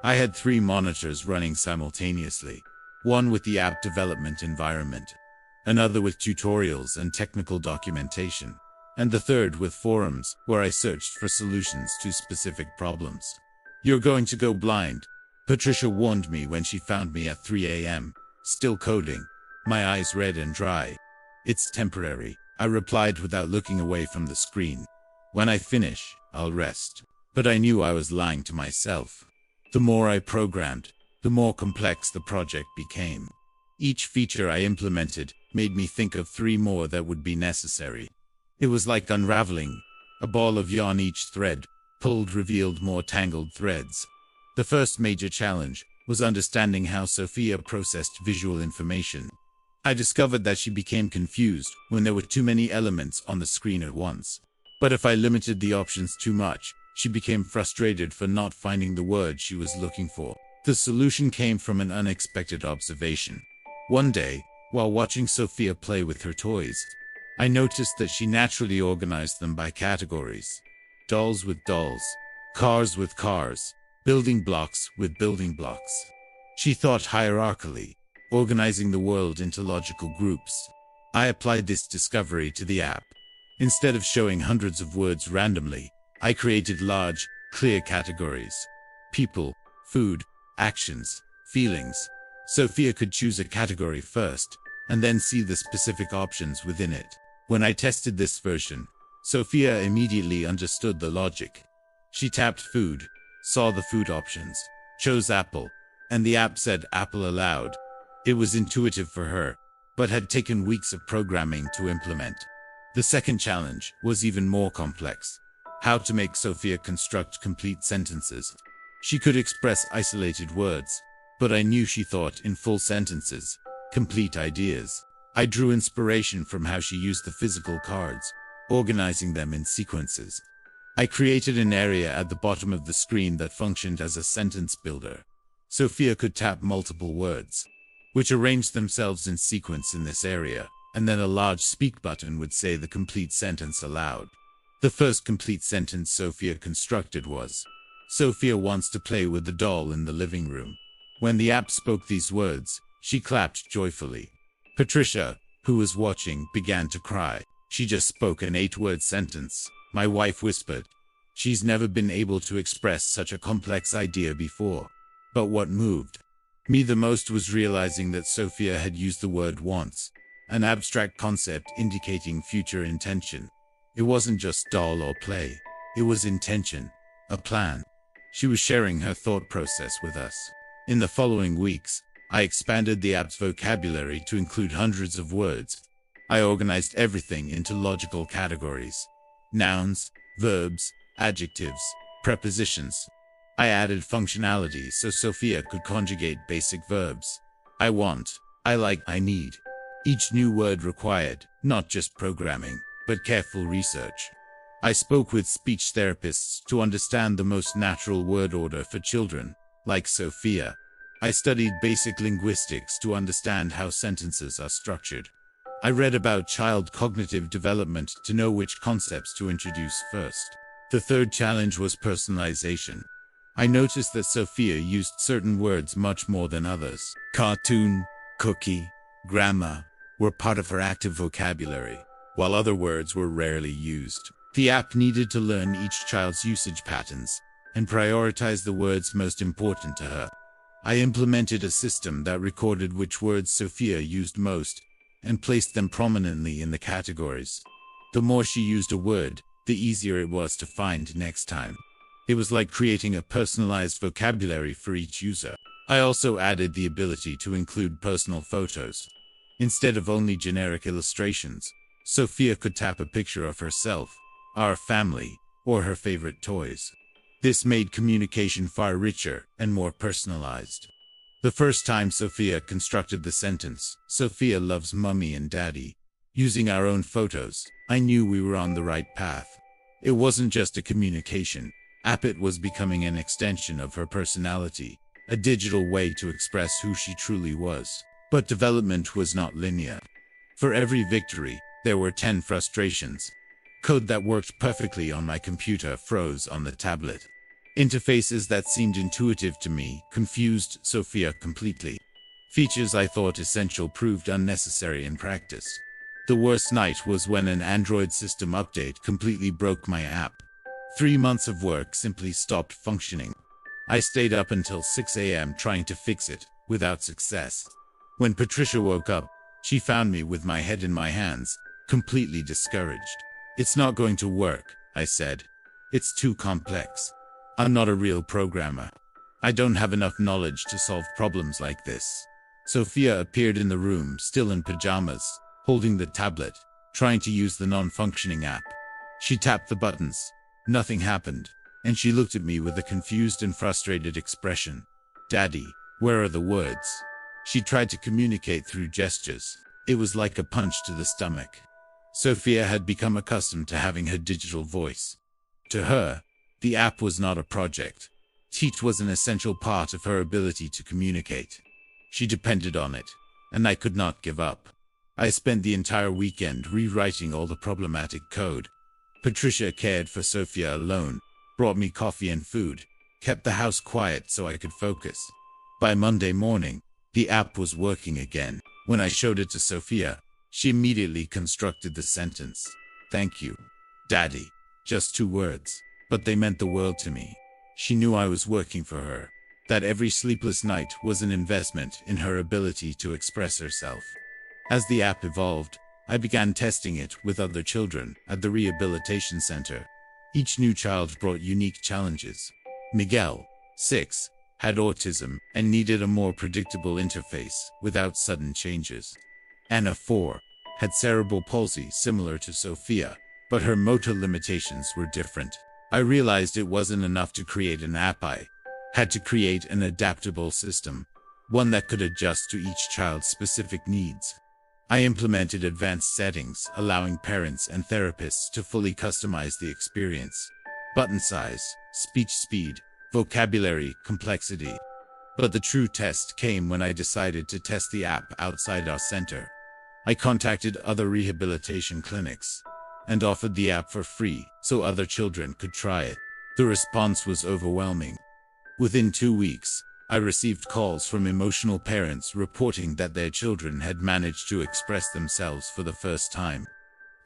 I had 3 monitors running simultaneously, one with the app development environment, another with tutorials and technical documentation, and the third with forums where I searched for solutions to specific problems. You're going to go blind. Patricia warned me when she found me at 3 a.m., still coding, my eyes red and dry. It's temporary, I replied without looking away from the screen. When I finish, I'll rest. But I knew I was lying to myself. The more I programmed, the more complex the project became. Each feature I implemented made me think of 3 more that would be necessary. It was like unraveling a ball of yarn. Each thread pulled revealed more tangled threads. The first major challenge was understanding how Sofia processed visual information. I discovered that she became confused when there were too many elements on the screen at once. But if I limited the options too much, she became frustrated for not finding the word she was looking for. The solution came from an unexpected observation. One day, while watching Sofia play with her toys, I noticed that she naturally organized them by categories. Dolls with dolls, cars with cars, building blocks with building blocks. She thought hierarchically, organizing the world into logical groups. I applied this discovery to the app. Instead of showing hundreds of words randomly, I created large, clear categories. People, food, actions, feelings. Sofia could choose a category first, and then see the specific options within it. When I tested this version, Sofia immediately understood the logic. She tapped food, saw the food options, chose apple, and the app said apple aloud. It was intuitive for her, but had taken weeks of programming to implement. The second challenge was even more complex. How to make Sofia construct complete sentences. She could express isolated words, but I knew she thought in full sentences, complete ideas. I drew inspiration from how she used the physical cards, organizing them in sequences. I created an area at the bottom of the screen that functioned as a sentence builder. Sofia could tap multiple words, which arranged themselves in sequence in this area, and then a large speak button would say the complete sentence aloud. The first complete sentence Sofia constructed was, "Sofia wants to play with the doll in the living room." When the app spoke these words, she clapped joyfully. Patricia, who was watching, began to cry. She just spoke an 8-word sentence. My wife whispered, "She's never been able to express such a complex idea before." But what moved me the most was realizing that Sofia had used the word once, an abstract concept indicating future intention. It wasn't just doll or play. It was intention, a plan. She was sharing her thought process with us. In the following weeks, I expanded the app's vocabulary to include hundreds of words. I organized everything into logical categories: nouns, verbs, adjectives, prepositions. I added functionality so Sofia could conjugate basic verbs. I want, I like, I need. Each new word required not just programming, but careful research. I spoke with speech therapists to understand the most natural word order for children, like Sofia. I studied basic linguistics to understand how sentences are structured. I read about child cognitive development to know which concepts to introduce first. The third challenge was personalization. I noticed that Sofia used certain words much more than others. Cartoon, cookie, grandma were part of her active vocabulary, while other words were rarely used. The app needed to learn each child's usage patterns and prioritize the words most important to her. I implemented a system that recorded which words Sofia used most and placed them prominently in the categories. The more she used a word, the easier it was to find next time. It was like creating a personalized vocabulary for each user. I also added the ability to include personal photos. Instead of only generic illustrations, Sofia could tap a picture of herself, our family, or her favorite toys. This made communication far richer and more personalized. The first time Sofia constructed the sentence, "Sofia loves Mummy and Daddy," using our own photos, I knew we were on the right path. It wasn't just a communication app, it was becoming an extension of her personality, a digital way to express who she truly was. But development was not linear. For every victory, there were 10 frustrations. Code that worked perfectly on my computer froze on the tablet. Interfaces that seemed intuitive to me confused Sofia completely. Features I thought essential proved unnecessary in practice. The worst night was when an Android system update completely broke my app. 3 months of work simply stopped functioning. I stayed up until 6 a.m. trying to fix it, without success. When Patricia woke up, she found me with my head in my hands, completely discouraged. "It's not going to work," I said. "It's too complex. I'm not a real programmer. I don't have enough knowledge to solve problems like this." Sofia appeared in the room, still in pajamas, holding the tablet, trying to use the non-functioning app. She tapped the buttons. Nothing happened, and she looked at me with a confused and frustrated expression. "Daddy, where are the words?" She tried to communicate through gestures. It was like a punch to the stomach. Sofia had become accustomed to having her digital voice. To her, the app was not a project. Teach was an essential part of her ability to communicate. She depended on it, and I could not give up. I spent the entire weekend rewriting all the problematic code. Patricia cared for Sofia alone, brought me coffee and food, kept the house quiet so I could focus. By Monday morning, the app was working again. When I showed it to Sofia, she immediately constructed the sentence. "Thank you, Daddy." Just 2 words, but they meant the world to me. She knew I was working for her, that every sleepless night was an investment in her ability to express herself. As the app evolved, I began testing it with other children at the rehabilitation center. Each new child brought unique challenges. Miguel, 6, had autism and needed a more predictable interface without sudden changes. Anna, 4, had cerebral palsy similar to Sofia, but her motor limitations were different. I realized it wasn't enough to create an app. I had to create an adaptable system, one that could adjust to each child's specific needs. I implemented advanced settings, allowing parents and therapists to fully customize the experience. Button size, speech speed, vocabulary, complexity. But the true test came when I decided to test the app outside our center. I contacted other rehabilitation clinics and offered the app for free so other children could try it. The response was overwhelming. Within 2 weeks, I received calls from emotional parents reporting that their children had managed to express themselves for the first time.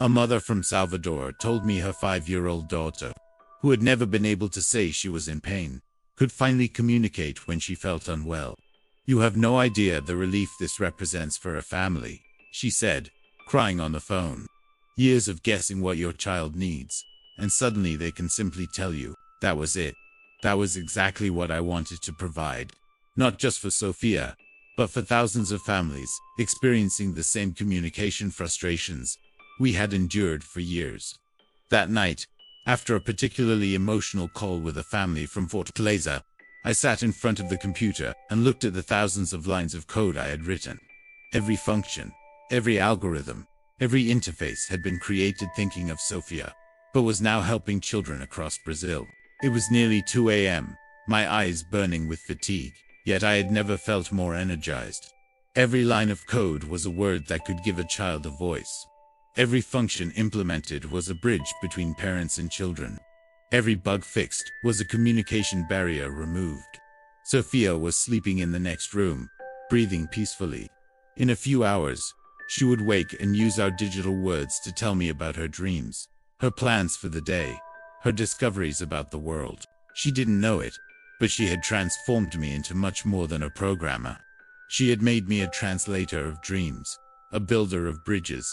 A mother from Salvador told me her 5-year-old daughter, who had never been able to say she was in pain, could finally communicate when she felt unwell. "You have no idea the relief this represents for a family," she said, crying on the phone. "Years of guessing what your child needs, and suddenly they can simply tell you, that was it. That was exactly what I wanted to provide." Not just for Sofia, but for thousands of families experiencing the same communication frustrations we had endured for years. That night, after a particularly emotional call with a family from Fortaleza, I sat in front of the computer and looked at the thousands of lines of code I had written. Every function, every algorithm, every interface had been created thinking of Sofia, but was now helping children across Brazil. It was nearly 2 a.m., my eyes burning with fatigue, yet I had never felt more energized. Every line of code was a word that could give a child a voice. Every function implemented was a bridge between parents and children. Every bug fixed was a communication barrier removed. Sofia was sleeping in the next room, breathing peacefully. In a few hours, she would wake and use our digital words to tell me about her dreams, her plans for the day, her discoveries about the world. She didn't know it, but she had transformed me into much more than a programmer. She had made me a translator of dreams, a builder of bridges,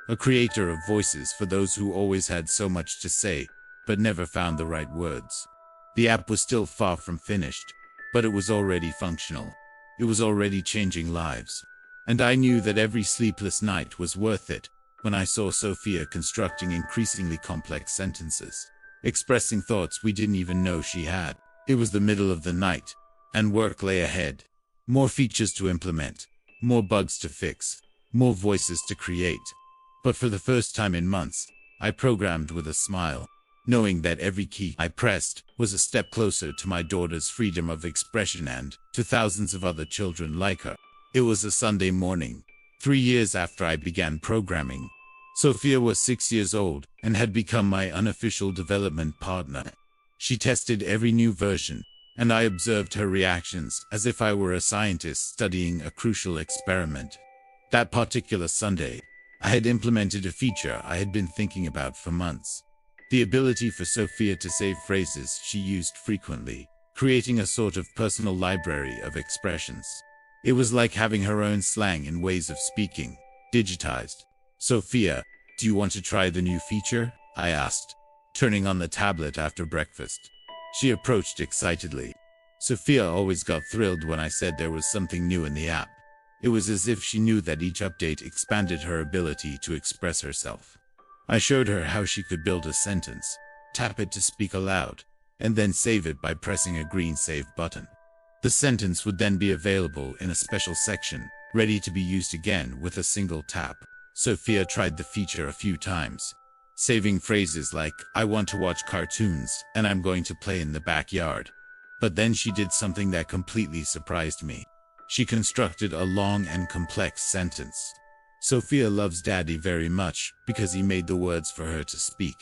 a creator of voices for those who always had so much to say, but never found the right words. The app was still far from finished, but it was already functional. It was already changing lives. And I knew that every sleepless night was worth it when I saw Sofia constructing increasingly complex sentences, expressing thoughts we didn't even know she had. It was the middle of the night, and work lay ahead. More features to implement, more bugs to fix, more voices to create. But for the first time in months, I programmed with a smile, knowing that every key I pressed was a step closer to my daughter's freedom of expression and to thousands of other children like her. It was a Sunday morning, 3 years after I began programming. Sofia was 6 years old and had become my unofficial development partner. She tested every new version, and I observed her reactions as if I were a scientist studying a crucial experiment. That particular Sunday, I had implemented a feature I had been thinking about for months. The ability for Sofia to save phrases she used frequently, creating a sort of personal library of expressions. It was like having her own slang and ways of speaking, digitized. Sofia, do you want to try the new feature? I asked, turning on the tablet after breakfast. She approached excitedly. Sofia always got thrilled when I said there was something new in the app. It was as if she knew that each update expanded her ability to express herself. I showed her how she could build a sentence, tap it to speak aloud, and then save it by pressing a green save button. The sentence would then be available in a special section, ready to be used again with a single tap. Sofia tried the feature a few times, saving phrases like, I want to watch cartoons, and I'm going to play in the backyard. But then she did something that completely surprised me. She constructed a long and complex sentence. Sofia loves Daddy very much because he made the words for her to speak.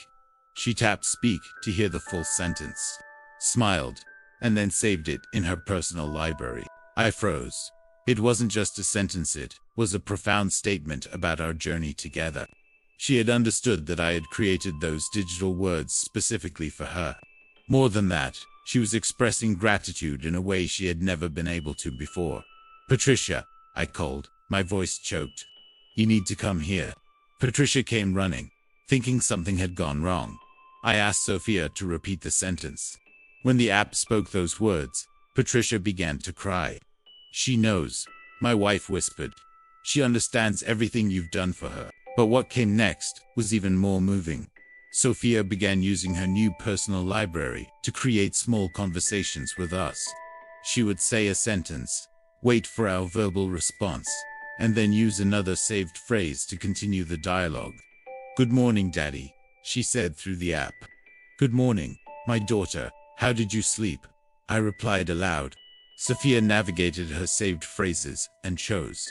She tapped speak to hear the full sentence, smiled, and then saved it in her personal library. I froze. It wasn't just a sentence, it was a profound statement about our journey together. She had understood that I had created those digital words specifically for her. More than that, she was expressing gratitude in a way she had never been able to before. Patricia, I called, my voice choked. You need to come here. Patricia came running, thinking something had gone wrong. I asked Sofia to repeat the sentence. When the app spoke those words, Patricia began to cry. She knows, my wife whispered. She understands everything you've done for her. But what came next was even more moving. Sofia began using her new personal library to create small conversations with us. She would say a sentence, wait for our verbal response, and then use another saved phrase to continue the dialogue. Good morning, Daddy, she said through the app. Good morning, my daughter. How did you sleep? I replied aloud. Sofia navigated her saved phrases and chose.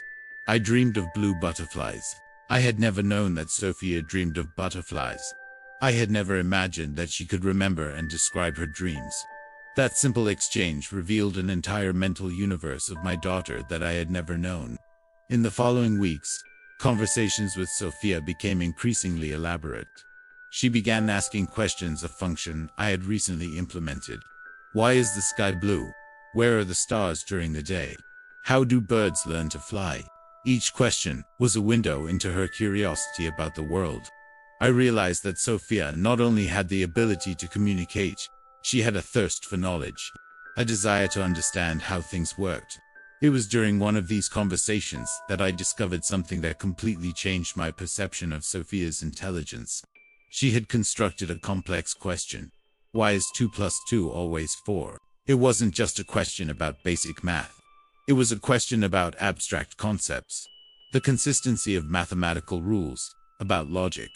I dreamed of blue butterflies. I had never known that Sofia dreamed of butterflies. I had never imagined that she could remember and describe her dreams. That simple exchange revealed an entire mental universe of my daughter that I had never known. In the following weeks, conversations with Sofia became increasingly elaborate. She began asking questions of function I had recently implemented. Why is the sky blue? Where are the stars during the day? How do birds learn to fly? Each question was a window into her curiosity about the world. I realized that Sofia not only had the ability to communicate, she had a thirst for knowledge, a desire to understand how things worked. It was during one of these conversations that I discovered something that completely changed my perception of Sofia's intelligence. She had constructed a complex question. Why is 2 plus 2 always 4? It wasn't just a question about basic math. It was a question about abstract concepts, the consistency of mathematical rules, about logic.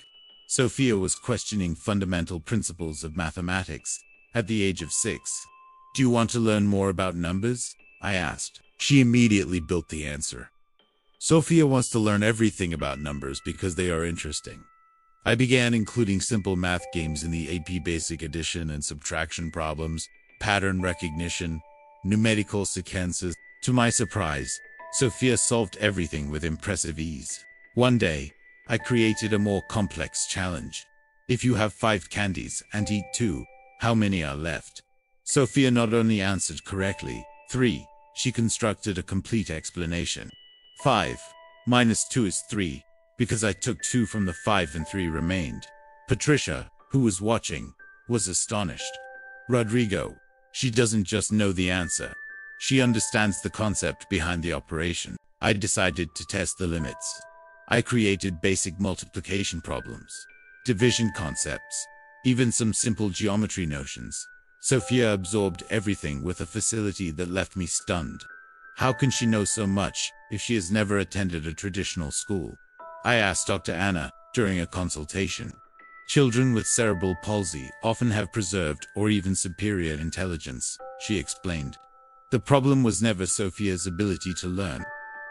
Sofia was questioning fundamental principles of mathematics at the age of 6. Do you want to learn more about numbers? I asked. She immediately built the answer. Sofia wants to learn everything about numbers because they are interesting. I began including simple math games in the AP Basic Addition and subtraction problems, pattern recognition, numerical sequences. To my surprise, Sofia solved everything with impressive ease. One day, I created a more complex challenge. If you have 5 candies and eat 2, how many are left? Sofia not only answered correctly, 3, she constructed a complete explanation. 5 minus 2 is 3, because I took 2 from the 5 and 3 remained. Patricia, who was watching, was astonished. Rodrigo, she doesn't just know the answer. She understands the concept behind the operation. I decided to test the limits. I created basic multiplication problems, division concepts, even some simple geometry notions. Sofia absorbed everything with a facility that left me stunned. How can she know so much if she has never attended a traditional school? I asked Dr. Anna during a consultation. Children with cerebral palsy often have preserved or even superior intelligence, she explained. The problem was never Sofia's ability to learn.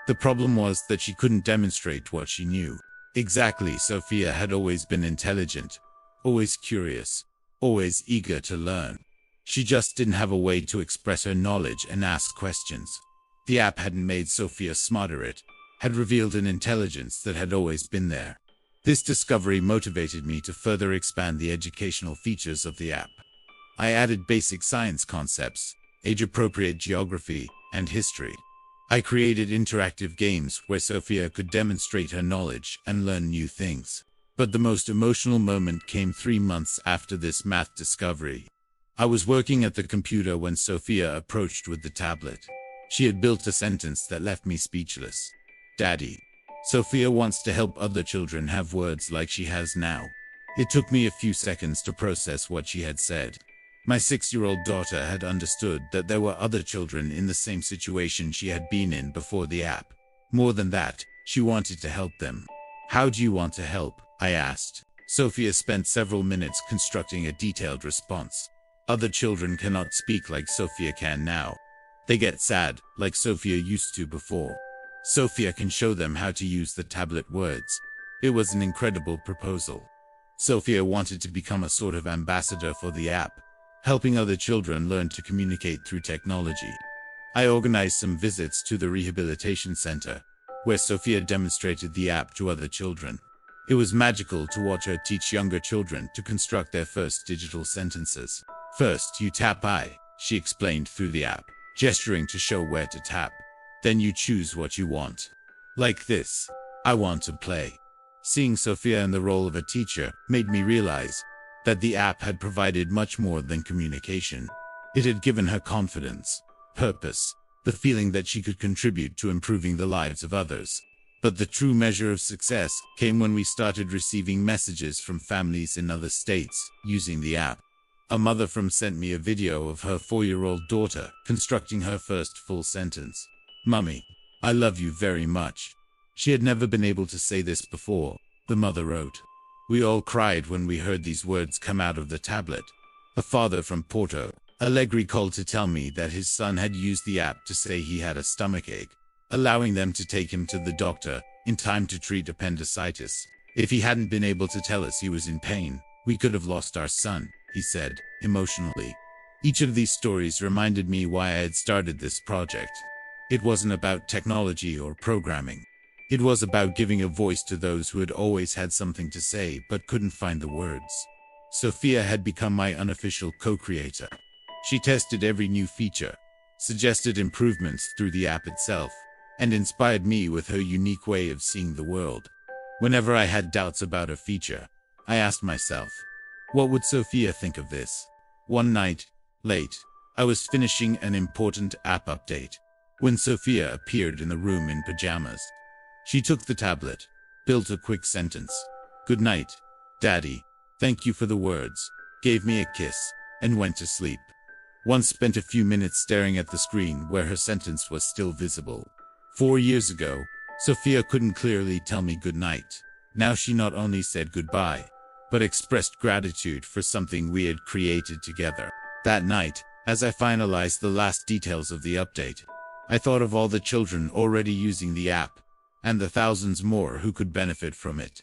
The problem was that she couldn't demonstrate what she knew. Exactly, Sofia had always been intelligent, always curious, always eager to learn. She just didn't have a way to express her knowledge and ask questions. The app hadn't made Sofia smarter, it had revealed an intelligence that had always been there. This discovery motivated me to further expand the educational features of the app. I added basic science concepts, age-appropriate geography, and history. I created interactive games where Sofia could demonstrate her knowledge and learn new things. But the most emotional moment came 3 months after this math discovery. I was working at the computer when Sofia approached with the tablet. She had built a sentence that left me speechless. "Daddy." Sofia wants to help other children have words like she has now. It took me a few seconds to process what she had said. My 6-year-old daughter had understood that there were other children in the same situation she had been in before the app. More than that, she wanted to help them. "How do you want to help?" I asked. Sofia spent several minutes constructing a detailed response. "Other children cannot speak like Sofia can now. They get sad, like Sofia used to before. Sofia can show them how to use the tablet words." It was an incredible proposal. Sofia wanted to become a sort of ambassador for the app, helping other children learn to communicate through technology. I organized some visits to the rehabilitation center, where Sofia demonstrated the app to other children. It was magical to watch her teach younger children to construct their first digital sentences. "First, you tap I," she explained through the app, gesturing to show where to tap. "Then you choose what you want. Like this. I want to play." Seeing Sofia in the role of a teacher made me realize that the app had provided much more than communication. It had given her confidence, purpose, the feeling that she could contribute to improving the lives of others. But the true measure of success came when we started receiving messages from families in other states using the app. A mother sent me a video of her 4-year-old daughter constructing her first full sentence. "Mummy, I love you very much." She had never been able to say this before, the mother wrote. "We all cried when we heard these words come out of the tablet." A father from Porto Alegre called to tell me that his son had used the app to say he had a stomachache, allowing them to take him to the doctor in time to treat appendicitis. "If he hadn't been able to tell us he was in pain, we could have lost our son," he said, emotionally. Each of these stories reminded me why I had started this project. It wasn't about technology or programming. It was about giving a voice to those who had always had something to say but couldn't find the words. Sofia had become my unofficial co-creator. She tested every new feature, suggested improvements through the app itself, and inspired me with her unique way of seeing the world. Whenever I had doubts about a feature, I asked myself, what would Sofia think of this? One night, late, I was finishing an important app update when Sofia appeared in the room in pajamas. She took the tablet, built a quick sentence. "Good night, Daddy. Thank you for the words," gave me a kiss, and went to sleep. Once spent a few minutes staring at the screen where her sentence was still visible. 4 years ago, Sofia couldn't clearly tell me good night. Now she not only said goodbye, but expressed gratitude for something we had created together. That night, as I finalized the last details of the update, I thought of all the children already using the app, and the thousands more who could benefit from it.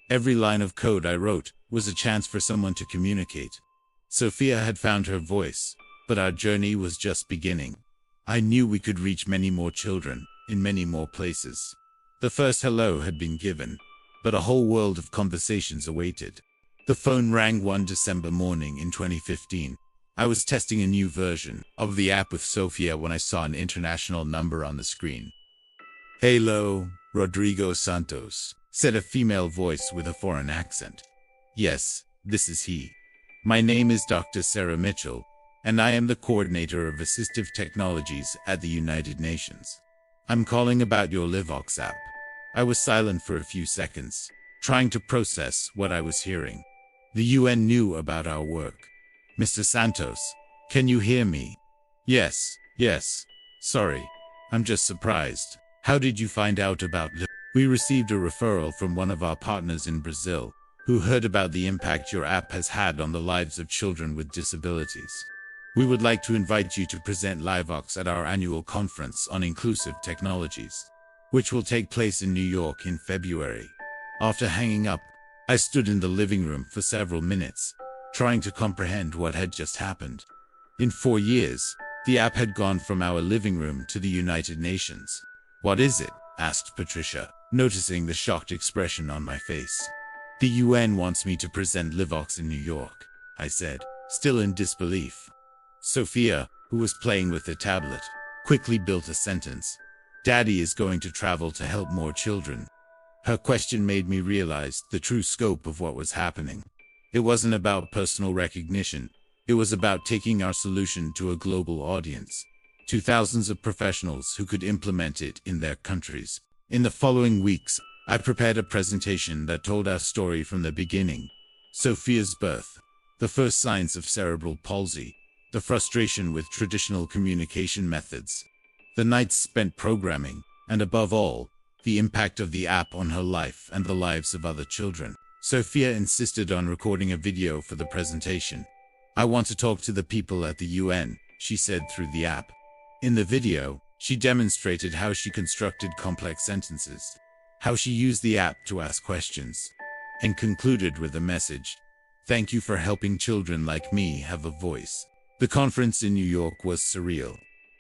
Every line of code I wrote was a chance for someone to communicate. Sofia had found her voice, but our journey was just beginning. I knew we could reach many more children, in many more places. The first hello had been given, but a whole world of conversations awaited. The phone rang one December morning in 2015. I was testing a new version of the app with Sofia when I saw an international number on the screen. "Hello, Rodrigo Santos," said a female voice with a foreign accent. "Yes, this is he. My name is Dr. Sarah Mitchell, and I am the coordinator of assistive technologies at the United Nations. I'm calling about your Livox app." I was silent for a few seconds, trying to process what I was hearing. The UN knew about our work. "Mr. Santos, can you hear me?" Yes. Sorry, I'm just surprised. How did you find out about Livox?" "We received a referral from one of our partners in Brazil, who heard about the impact your app has had on the lives of children with disabilities. We would like to invite you to present Livox at our annual conference on inclusive technologies, which will take place in New York in February." After hanging up, I stood in the living room for several minutes, trying to comprehend what had just happened. In 4 years, the app had gone from our living room to the United Nations. "What is it?" asked Patricia, noticing the shocked expression on my face. "The UN wants me to present Livox in New York," I said, still in disbelief. Sofia, who was playing with a tablet, quickly built a sentence. "Daddy is going to travel to help more children." Her question made me realize the true scope of what was happening. It wasn't about personal recognition. It was about taking our solution to a global audience, to thousands of professionals who could implement it in their countries. In the following weeks, I prepared a presentation that told our story from the beginning. Sofia's birth, the first signs of cerebral palsy, the frustration with traditional communication methods, the nights spent programming, and above all, the impact of the app on her life and the lives of other children. Sofia insisted on recording a video for the presentation. "I want to talk to the people at the UN," she said through the app. In the video, she demonstrated how she constructed complex sentences, how she used the app to ask questions, and concluded with a message: "Thank you for helping children like me have a voice." The conference in New York was surreal.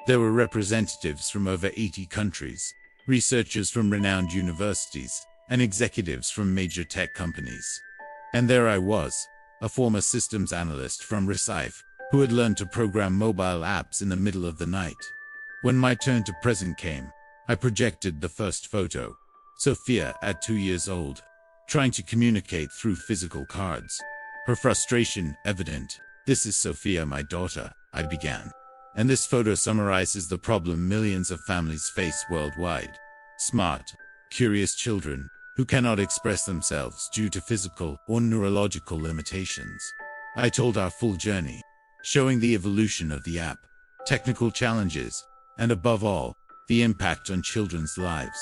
There were representatives from over 80 countries, researchers from renowned universities, and executives from major tech companies. And there I was, a former systems analyst from Recife, who had learned to program mobile apps in the middle of the night. When my turn to present came, I projected the first photo. Sofia, at 2 years old, trying to communicate through physical cards. Her frustration evident. "This is Sofia, my daughter," I began. "And this photo summarizes the problem millions of families face worldwide. Smart, curious children who cannot express themselves due to physical or neurological limitations." I told our full journey, showing the evolution of the app, technical challenges, and above all, the impact on children's lives.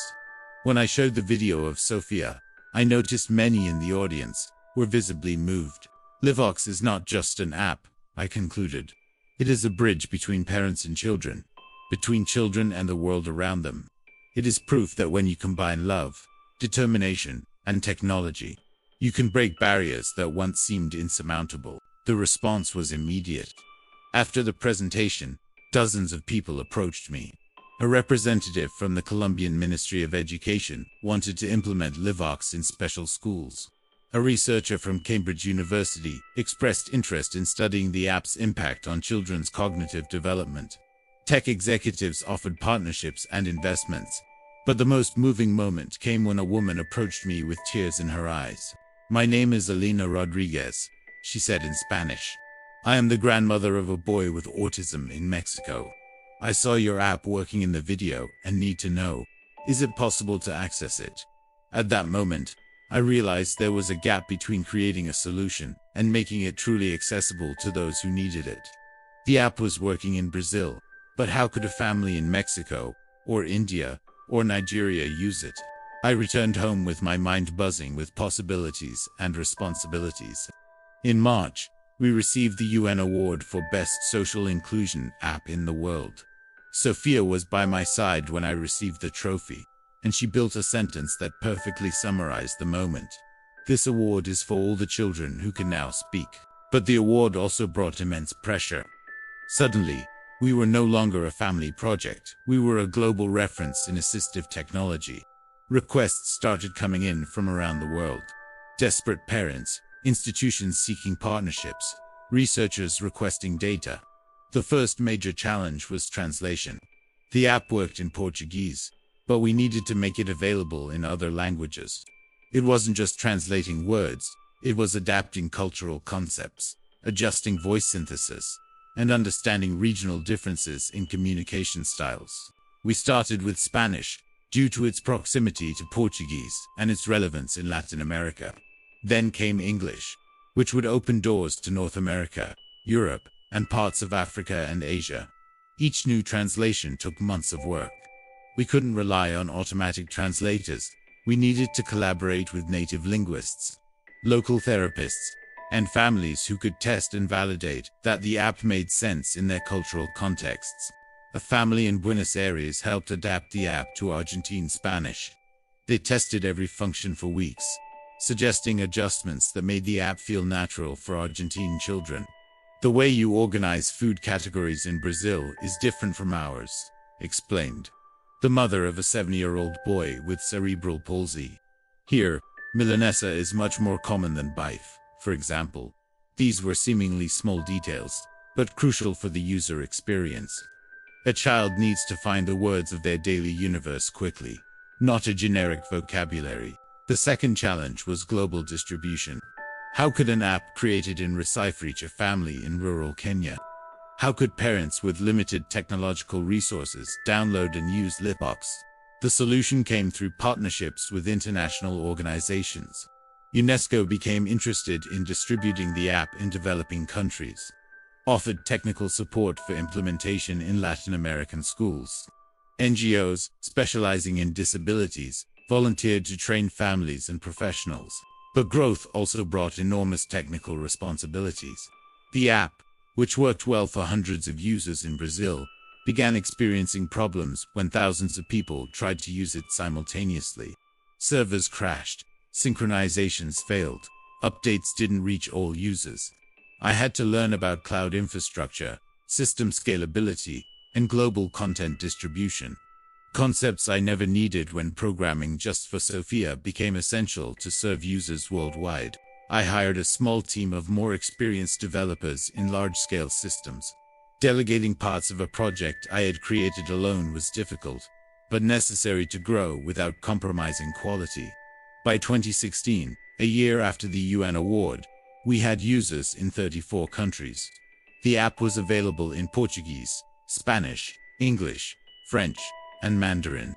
When I showed the video of Sofia, I noticed many in the audience were visibly moved. Livox is not just an app, I concluded. It is a bridge between parents and children, between children and the world around them. It is proof that when you combine love, determination, and technology, you can break barriers that once seemed insurmountable. The response was immediate. After the presentation, dozens of people approached me. A representative from the Colombian Ministry of Education wanted to implement Livox in special schools. A researcher from Cambridge University expressed interest in studying the app's impact on children's cognitive development. Tech executives offered partnerships and investments. But the most moving moment came when a woman approached me with tears in her eyes. "My name is Elena Rodriguez," she said in Spanish. "I am the grandmother of a boy with autism in Mexico. I saw your app working in the video and need to know, is it possible to access it?" At that moment, I realized there was a gap between creating a solution and making it truly accessible to those who needed it. The app was working in Brazil, but how could a family in Mexico, or India, or Nigeria use it? I returned home with my mind buzzing with possibilities and responsibilities. In March, we received the UN Award for Best Social Inclusion App in the World. Sofia was by my side when I received the trophy, and she built a sentence that perfectly summarized the moment. "This award is for all the children who can now speak." But the award also brought immense pressure. Suddenly, we were no longer a family project. We were a global reference in assistive technology. Requests started coming in from around the world. Desperate parents, institutions seeking partnerships, researchers requesting data. The first major challenge was translation. The app worked in Portuguese, but we needed to make it available in other languages. It wasn't just translating words, it was adapting cultural concepts, adjusting voice synthesis, and understanding regional differences in communication styles. We started with Spanish, due to its proximity to Portuguese and its relevance in Latin America. Then came English, which would open doors to North America, Europe, and parts of Africa and Asia. Each new translation took months of work. We couldn't rely on automatic translators. We needed to collaborate with native linguists, local therapists, and families who could test and validate that the app made sense in their cultural contexts. A family in Buenos Aires helped adapt the app to Argentine Spanish. They tested every function for weeks, suggesting adjustments that made the app feel natural for Argentine children. "The way you organize food categories in Brazil is different from ours," explained the mother of a 7-year-old boy with cerebral palsy. "Here, milanesa is much more common than bife, for example." These were seemingly small details, but crucial for the user experience. A child needs to find the words of their daily universe quickly, not a generic vocabulary. The second challenge was global distribution. How could an app created in Recife reach a family in rural Kenya? How could parents with limited technological resources download and use Livox? The solution came through partnerships with international organizations. UNESCO became interested in distributing the app in developing countries, offered technical support for implementation in Latin American schools. NGOs, specializing in disabilities, volunteered to train families and professionals. But growth also brought enormous technical responsibilities. The app, which worked well for hundreds of users in Brazil, began experiencing problems when thousands of people tried to use it simultaneously. Servers crashed, synchronizations failed, updates didn't reach all users. I had to learn about cloud infrastructure, system scalability, and global content distribution. Concepts I never needed when programming just for Sofia became essential to serve users worldwide. I hired a small team of more experienced developers in large-scale systems. Delegating parts of a project I had created alone was difficult, but necessary to grow without compromising quality. By 2016, a year after the UN award, we had users in 34 countries. The app was available in Portuguese, Spanish, English, French, and Mandarin.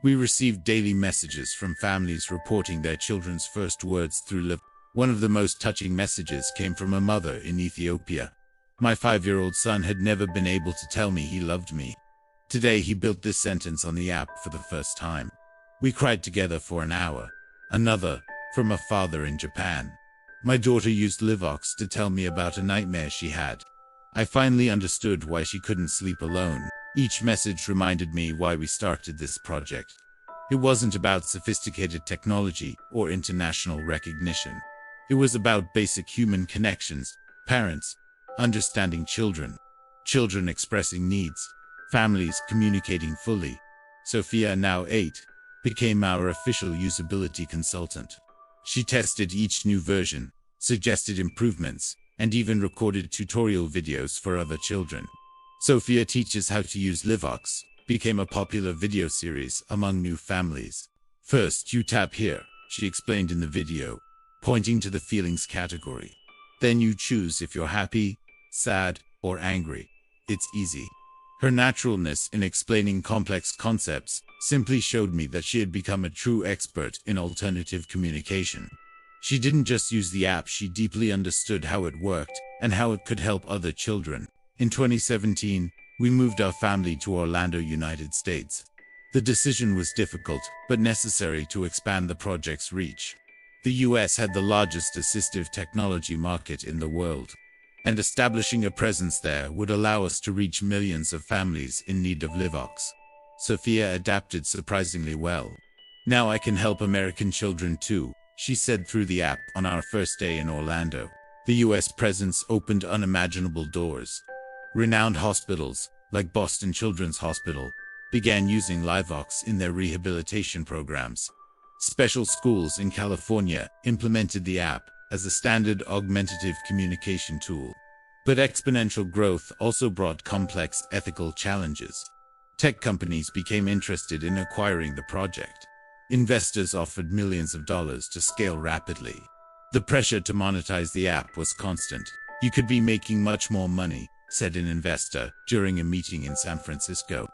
We received daily messages from families reporting their children's first words through Livox. One of the most touching messages came from a mother in Ethiopia. My 5-year-old son had never been able to tell me he loved me. Today he built this sentence on the app for the first time. We cried together for an hour. Another, from a father in Japan. My daughter used Livox to tell me about a nightmare she had. I finally understood why she couldn't sleep alone. Each message reminded me why we started this project. It wasn't about sophisticated technology or international recognition. It was about basic human connections, parents understanding children, children expressing needs, families communicating fully. Sofia, now 8, became our official usability consultant. She tested each new version, suggested improvements, and even recorded tutorial videos for other children. Sofia Teaches How to Use Livox became a popular video series among new families. First, you tap here, she explained in the video, pointing to the feelings category. Then you choose if you're happy, sad, or angry. It's easy. Her naturalness in explaining complex concepts simply showed me that she had become a true expert in alternative communication. She didn't just use the app, she deeply understood how it worked and how it could help other children. In 2017, we moved our family to Orlando, United States. The decision was difficult, but necessary to expand the project's reach. The US had the largest assistive technology market in the world, and establishing a presence there would allow us to reach millions of families in need of Livox. Sofia adapted surprisingly well. Now I can help American children too, she said through the app on our first day in Orlando. The US presence opened unimaginable doors. Renowned hospitals, like Boston Children's Hospital, began using Livox in their rehabilitation programs. Special schools in California implemented the app as a standard augmentative communication tool. But exponential growth also brought complex ethical challenges. Tech companies became interested in acquiring the project. Investors offered millions of dollars to scale rapidly. The pressure to monetize the app was constant. You could be making much more money, said an investor during a meeting in San Francisco.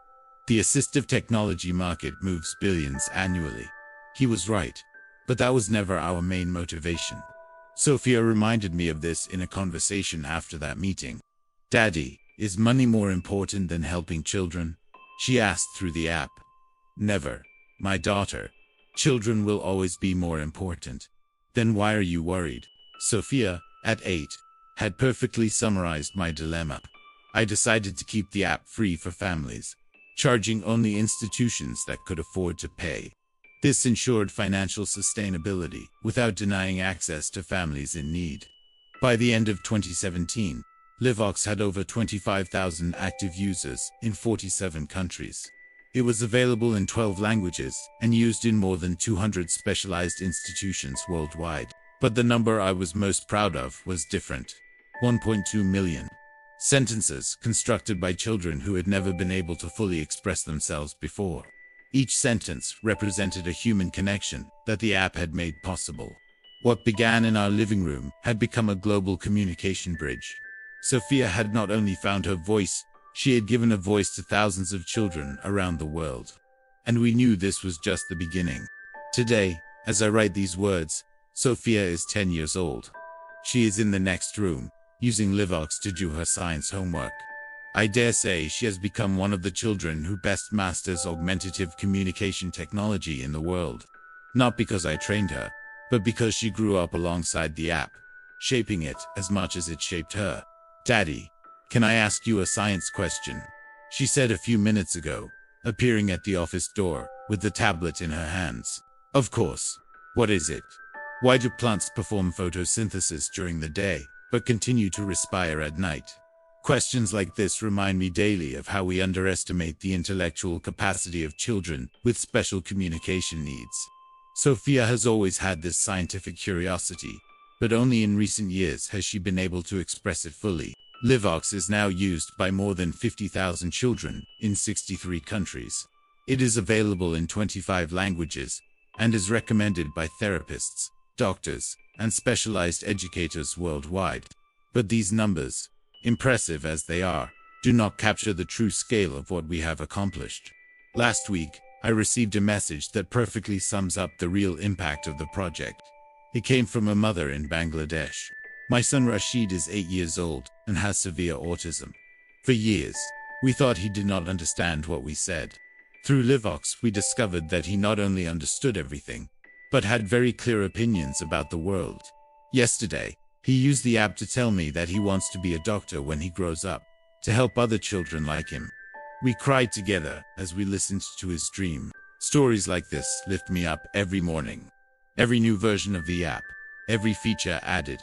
The assistive technology market moves billions annually. He was right, but that was never our main motivation. Sofia reminded me of this in a conversation after that meeting. Daddy, is money more important than helping children? She asked through the app. Never, my daughter. Children will always be more important. Then why are you worried? Sofia, at 8, had perfectly summarized my dilemma. I decided to keep the app free for families, charging only institutions that could afford to pay. This ensured financial sustainability without denying access to families in need. By the end of 2017, Livox had over 25,000 active users in 47 countries. It was available in 12 languages and used in more than 200 specialized institutions worldwide. But the number I was most proud of was different. 1.2 million. Sentences constructed by children who had never been able to fully express themselves before. Each sentence represented a human connection that the app had made possible. What began in our living room had become a global communication bridge. Sofia had not only found her voice, she had given a voice to thousands of children around the world. And we knew this was just the beginning. Today, as I write these words, Sofia is 10 years old. She is in the next room, using Livox to do her science homework. I dare say she has become one of the children who best masters augmentative communication technology in the world. Not because I trained her, but because she grew up alongside the app, shaping it as much as it shaped her. "Daddy, can I ask you a science question?" she said a few minutes ago, appearing at the office door with the tablet in her hands. "Of course. What is it?" "Why do plants perform photosynthesis during the day, but continue to respire at night?" Questions like this remind me daily of how we underestimate the intellectual capacity of children with special communication needs. Sofia has always had this scientific curiosity, but only in recent years has she been able to express it fully. Livox is now used by more than 50,000 children in 63 countries. It is available in 25 languages and is recommended by therapists, doctors, and specialized educators worldwide. But these numbers, impressive as they are, do not capture the true scale of what we have accomplished. Last week, I received a message that perfectly sums up the real impact of the project. It came from a mother in Bangladesh. "My son Rashid is 8 years old and has severe autism. For years, we thought he did not understand what we said. Through Livox, we discovered that he not only understood everything, but had very clear opinions about the world. Yesterday, he used the app to tell me that he wants to be a doctor when he grows up, to help other children like him." We cried together as we listened to his dream. Stories like this lift me up every morning. Every new version of the app, every feature added,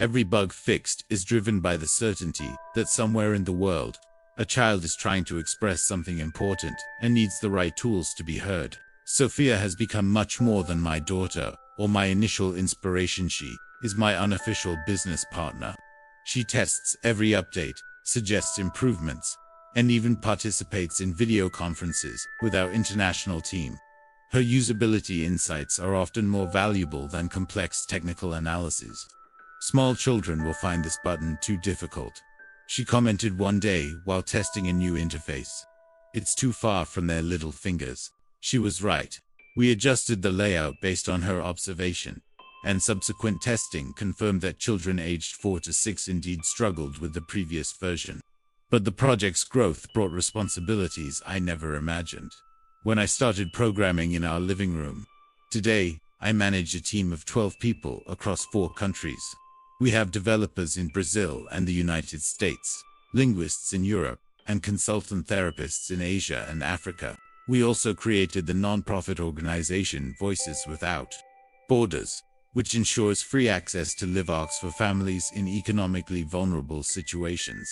every bug fixed is driven by the certainty that somewhere in the world, a child is trying to express something important and needs the right tools to be heard. Sofia has become much more than my daughter or my initial inspiration. She is my unofficial business partner. She tests every update, suggests improvements, and even participates in video conferences with our international team. Her usability insights are often more valuable than complex technical analyses. Small children will find this button too difficult, she commented one day while testing a new interface. "It's too far from their little fingers." She was right. We adjusted the layout based on her observation, and subsequent testing confirmed that children aged 4 to 6 indeed struggled with the previous version. But the project's growth brought responsibilities I never imagined. When I started programming in our living room, today, I manage a team of 12 people across 4 countries. We have developers in Brazil and the United States, linguists in Europe, and consultant therapists in Asia and Africa. We also created the non-profit organization Voices Without Borders, which ensures free access to Livox for families in economically vulnerable situations.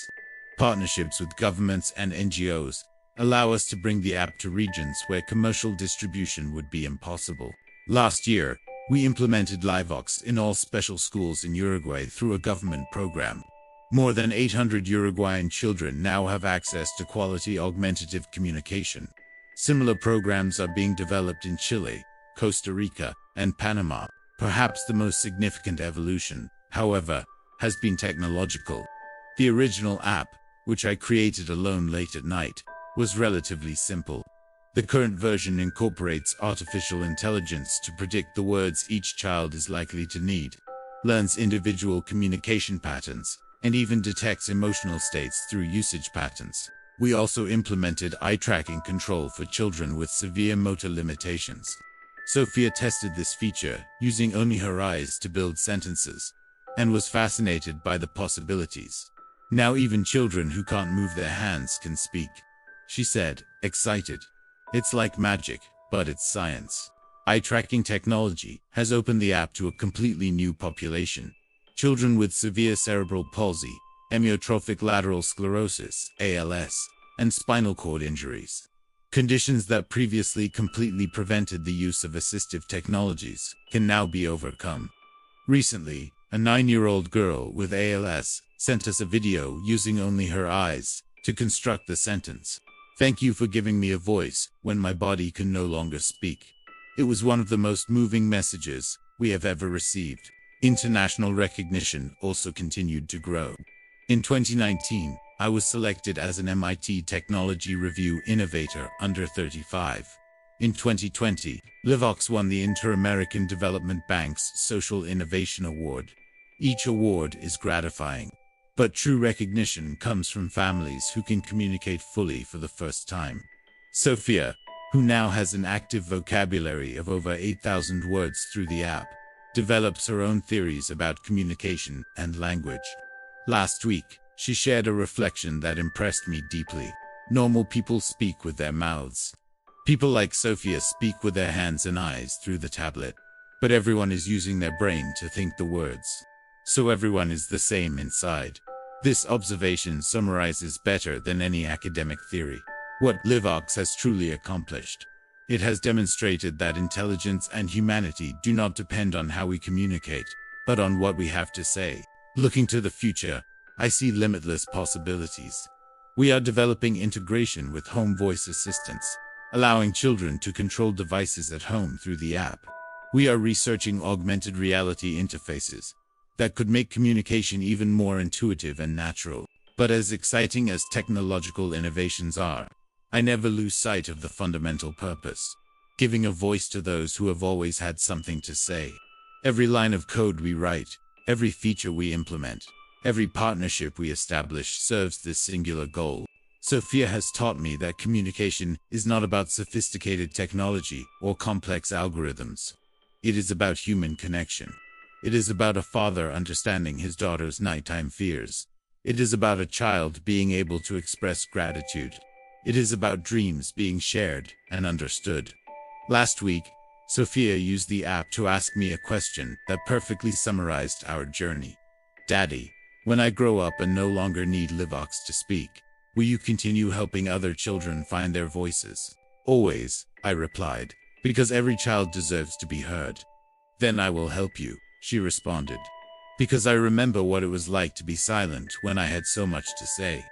Partnerships with governments and NGOs allow us to bring the app to regions where commercial distribution would be impossible. Last year, we implemented Livox in all special schools in Uruguay through a government program. More than 800 Uruguayan children now have access to quality augmentative communication. Similar programs are being developed in Chile, Costa Rica, and Panama. Perhaps the most significant evolution, however, has been technological. The original app, which I created alone late at night, was relatively simple. The current version incorporates artificial intelligence to predict the words each child is likely to need, learns individual communication patterns, and even detects emotional states through usage patterns. We also implemented eye tracking control for children with severe motor limitations. Sofia tested this feature using only her eyes to build sentences, and was fascinated by the possibilities. "Now even children who can't move their hands can speak," she said, excited. "It's like magic, but it's science." Eye tracking technology has opened the app to a completely new population. Children with severe cerebral palsy, amyotrophic lateral sclerosis, ALS, and spinal cord injuries. Conditions that previously completely prevented the use of assistive technologies can now be overcome. Recently, a 9-year-old girl with ALS, sent us a video using only her eyes to construct the sentence. "Thank you for giving me a voice when my body can no longer speak." It was one of the most moving messages we have ever received. International recognition also continued to grow. In 2019, I was selected as an MIT Technology Review Innovator Under 35. In 2020, Livox won the Inter-American Development Bank's Social Innovation Award. Each award is gratifying, but true recognition comes from families who can communicate fully for the first time. Sofia, who now has an active vocabulary of over 8,000 words through the app, develops her own theories about communication and language. Last week, she shared a reflection that impressed me deeply. Normal people speak with their mouths. People like Sofia speak with their hands and eyes through the tablet. But everyone is using their brain to think the words. So everyone is the same inside. This observation summarizes better than any academic theory what Livox has truly accomplished. It has demonstrated that intelligence and humanity do not depend on how we communicate, but on what we have to say. Looking to the future, I see limitless possibilities. We are developing integration with home voice assistants, allowing children to control devices at home through the app. We are researching augmented reality interfaces that could make communication even more intuitive and natural. But as exciting as technological innovations are, I never lose sight of the fundamental purpose: giving a voice to those who have always had something to say. Every line of code we write, every feature we implement, every partnership we establish serves this singular goal. Sofia has taught me that communication is not about sophisticated technology or complex algorithms. It is about human connection. It is about a father understanding his daughter's nighttime fears. It is about a child being able to express gratitude. It is about dreams being shared and understood. Last week, Sofia used the app to ask me a question that perfectly summarized our journey. "Daddy, when I grow up and no longer need Livox to speak, will you continue helping other children find their voices?" "Always," I replied, "because every child deserves to be heard." "Then I will help you," she responded, "because I remember what it was like to be silent when I had so much to say."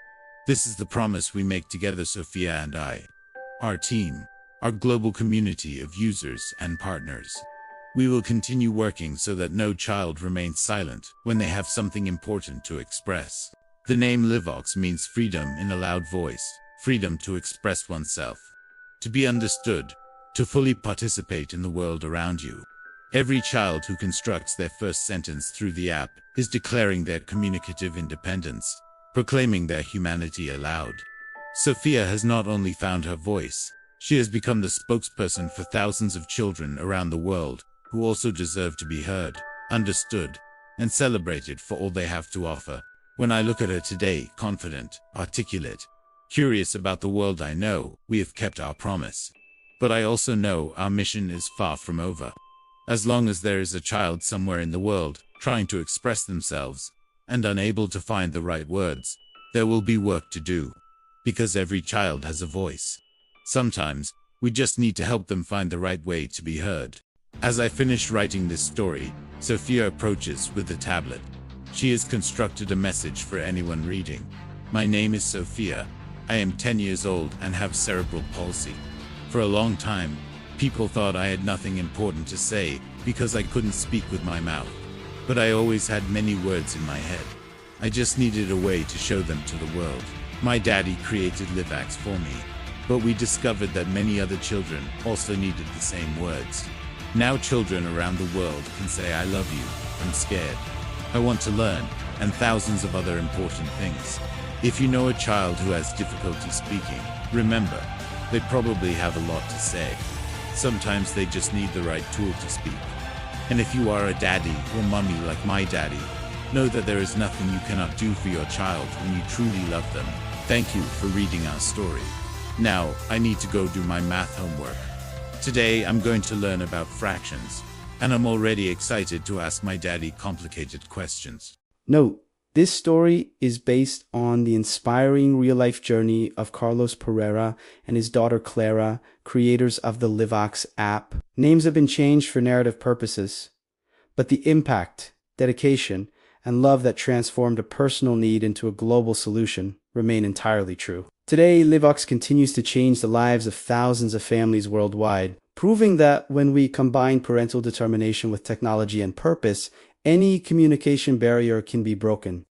This is the promise we make together, Sofia and I. Our team, our global community of users and partners. We will continue working so that no child remains silent when they have something important to express. The name Livox means freedom in a loud voice, freedom to express oneself, to be understood, to fully participate in the world around you. Every child who constructs their first sentence through the app is declaring their communicative independence, proclaiming their humanity aloud. Sofia has not only found her voice, she has become the spokesperson for thousands of children around the world who also deserve to be heard, understood, and celebrated for all they have to offer. When I look at her today, confident, articulate, curious about the world, I know we have kept our promise. But I also know our mission is far from over. As long as there is a child somewhere in the world trying to express themselves and unable to find the right words, there will be work to do. Because every child has a voice. Sometimes, we just need to help them find the right way to be heard. As I finish writing this story, Sofia approaches with the tablet. She has constructed a message for anyone reading. "My name is Sofia. I am 10 years old and have cerebral palsy. For a long time, people thought I had nothing important to say because I couldn't speak with my mouth. But I always had many words in my head. I just needed a way to show them to the world. My daddy created Livox for me, but we discovered that many other children also needed the same words. Now children around the world can say, 'I love you, I'm scared, I want to learn,' and thousands of other important things. If you know a child who has difficulty speaking, remember, they probably have a lot to say. Sometimes they just need the right tool to speak. And if you are a daddy or mummy like my daddy, know that there is nothing you cannot do for your child when you truly love them." Thank you for reading our story. Now, I need to go do my math homework. Today, I'm going to learn about fractions, and I'm already excited to ask my daddy complicated questions. Note, this story is based on the inspiring real-life journey of Carlos Pereira and his daughter Clara, creators of the Livox app. Names have been changed for narrative purposes, but the impact, dedication, and love that transformed a personal need into a global solution remain entirely true. Today, Livox continues to change the lives of thousands of families worldwide, proving that when we combine parental determination with technology and purpose, any communication barrier can be broken.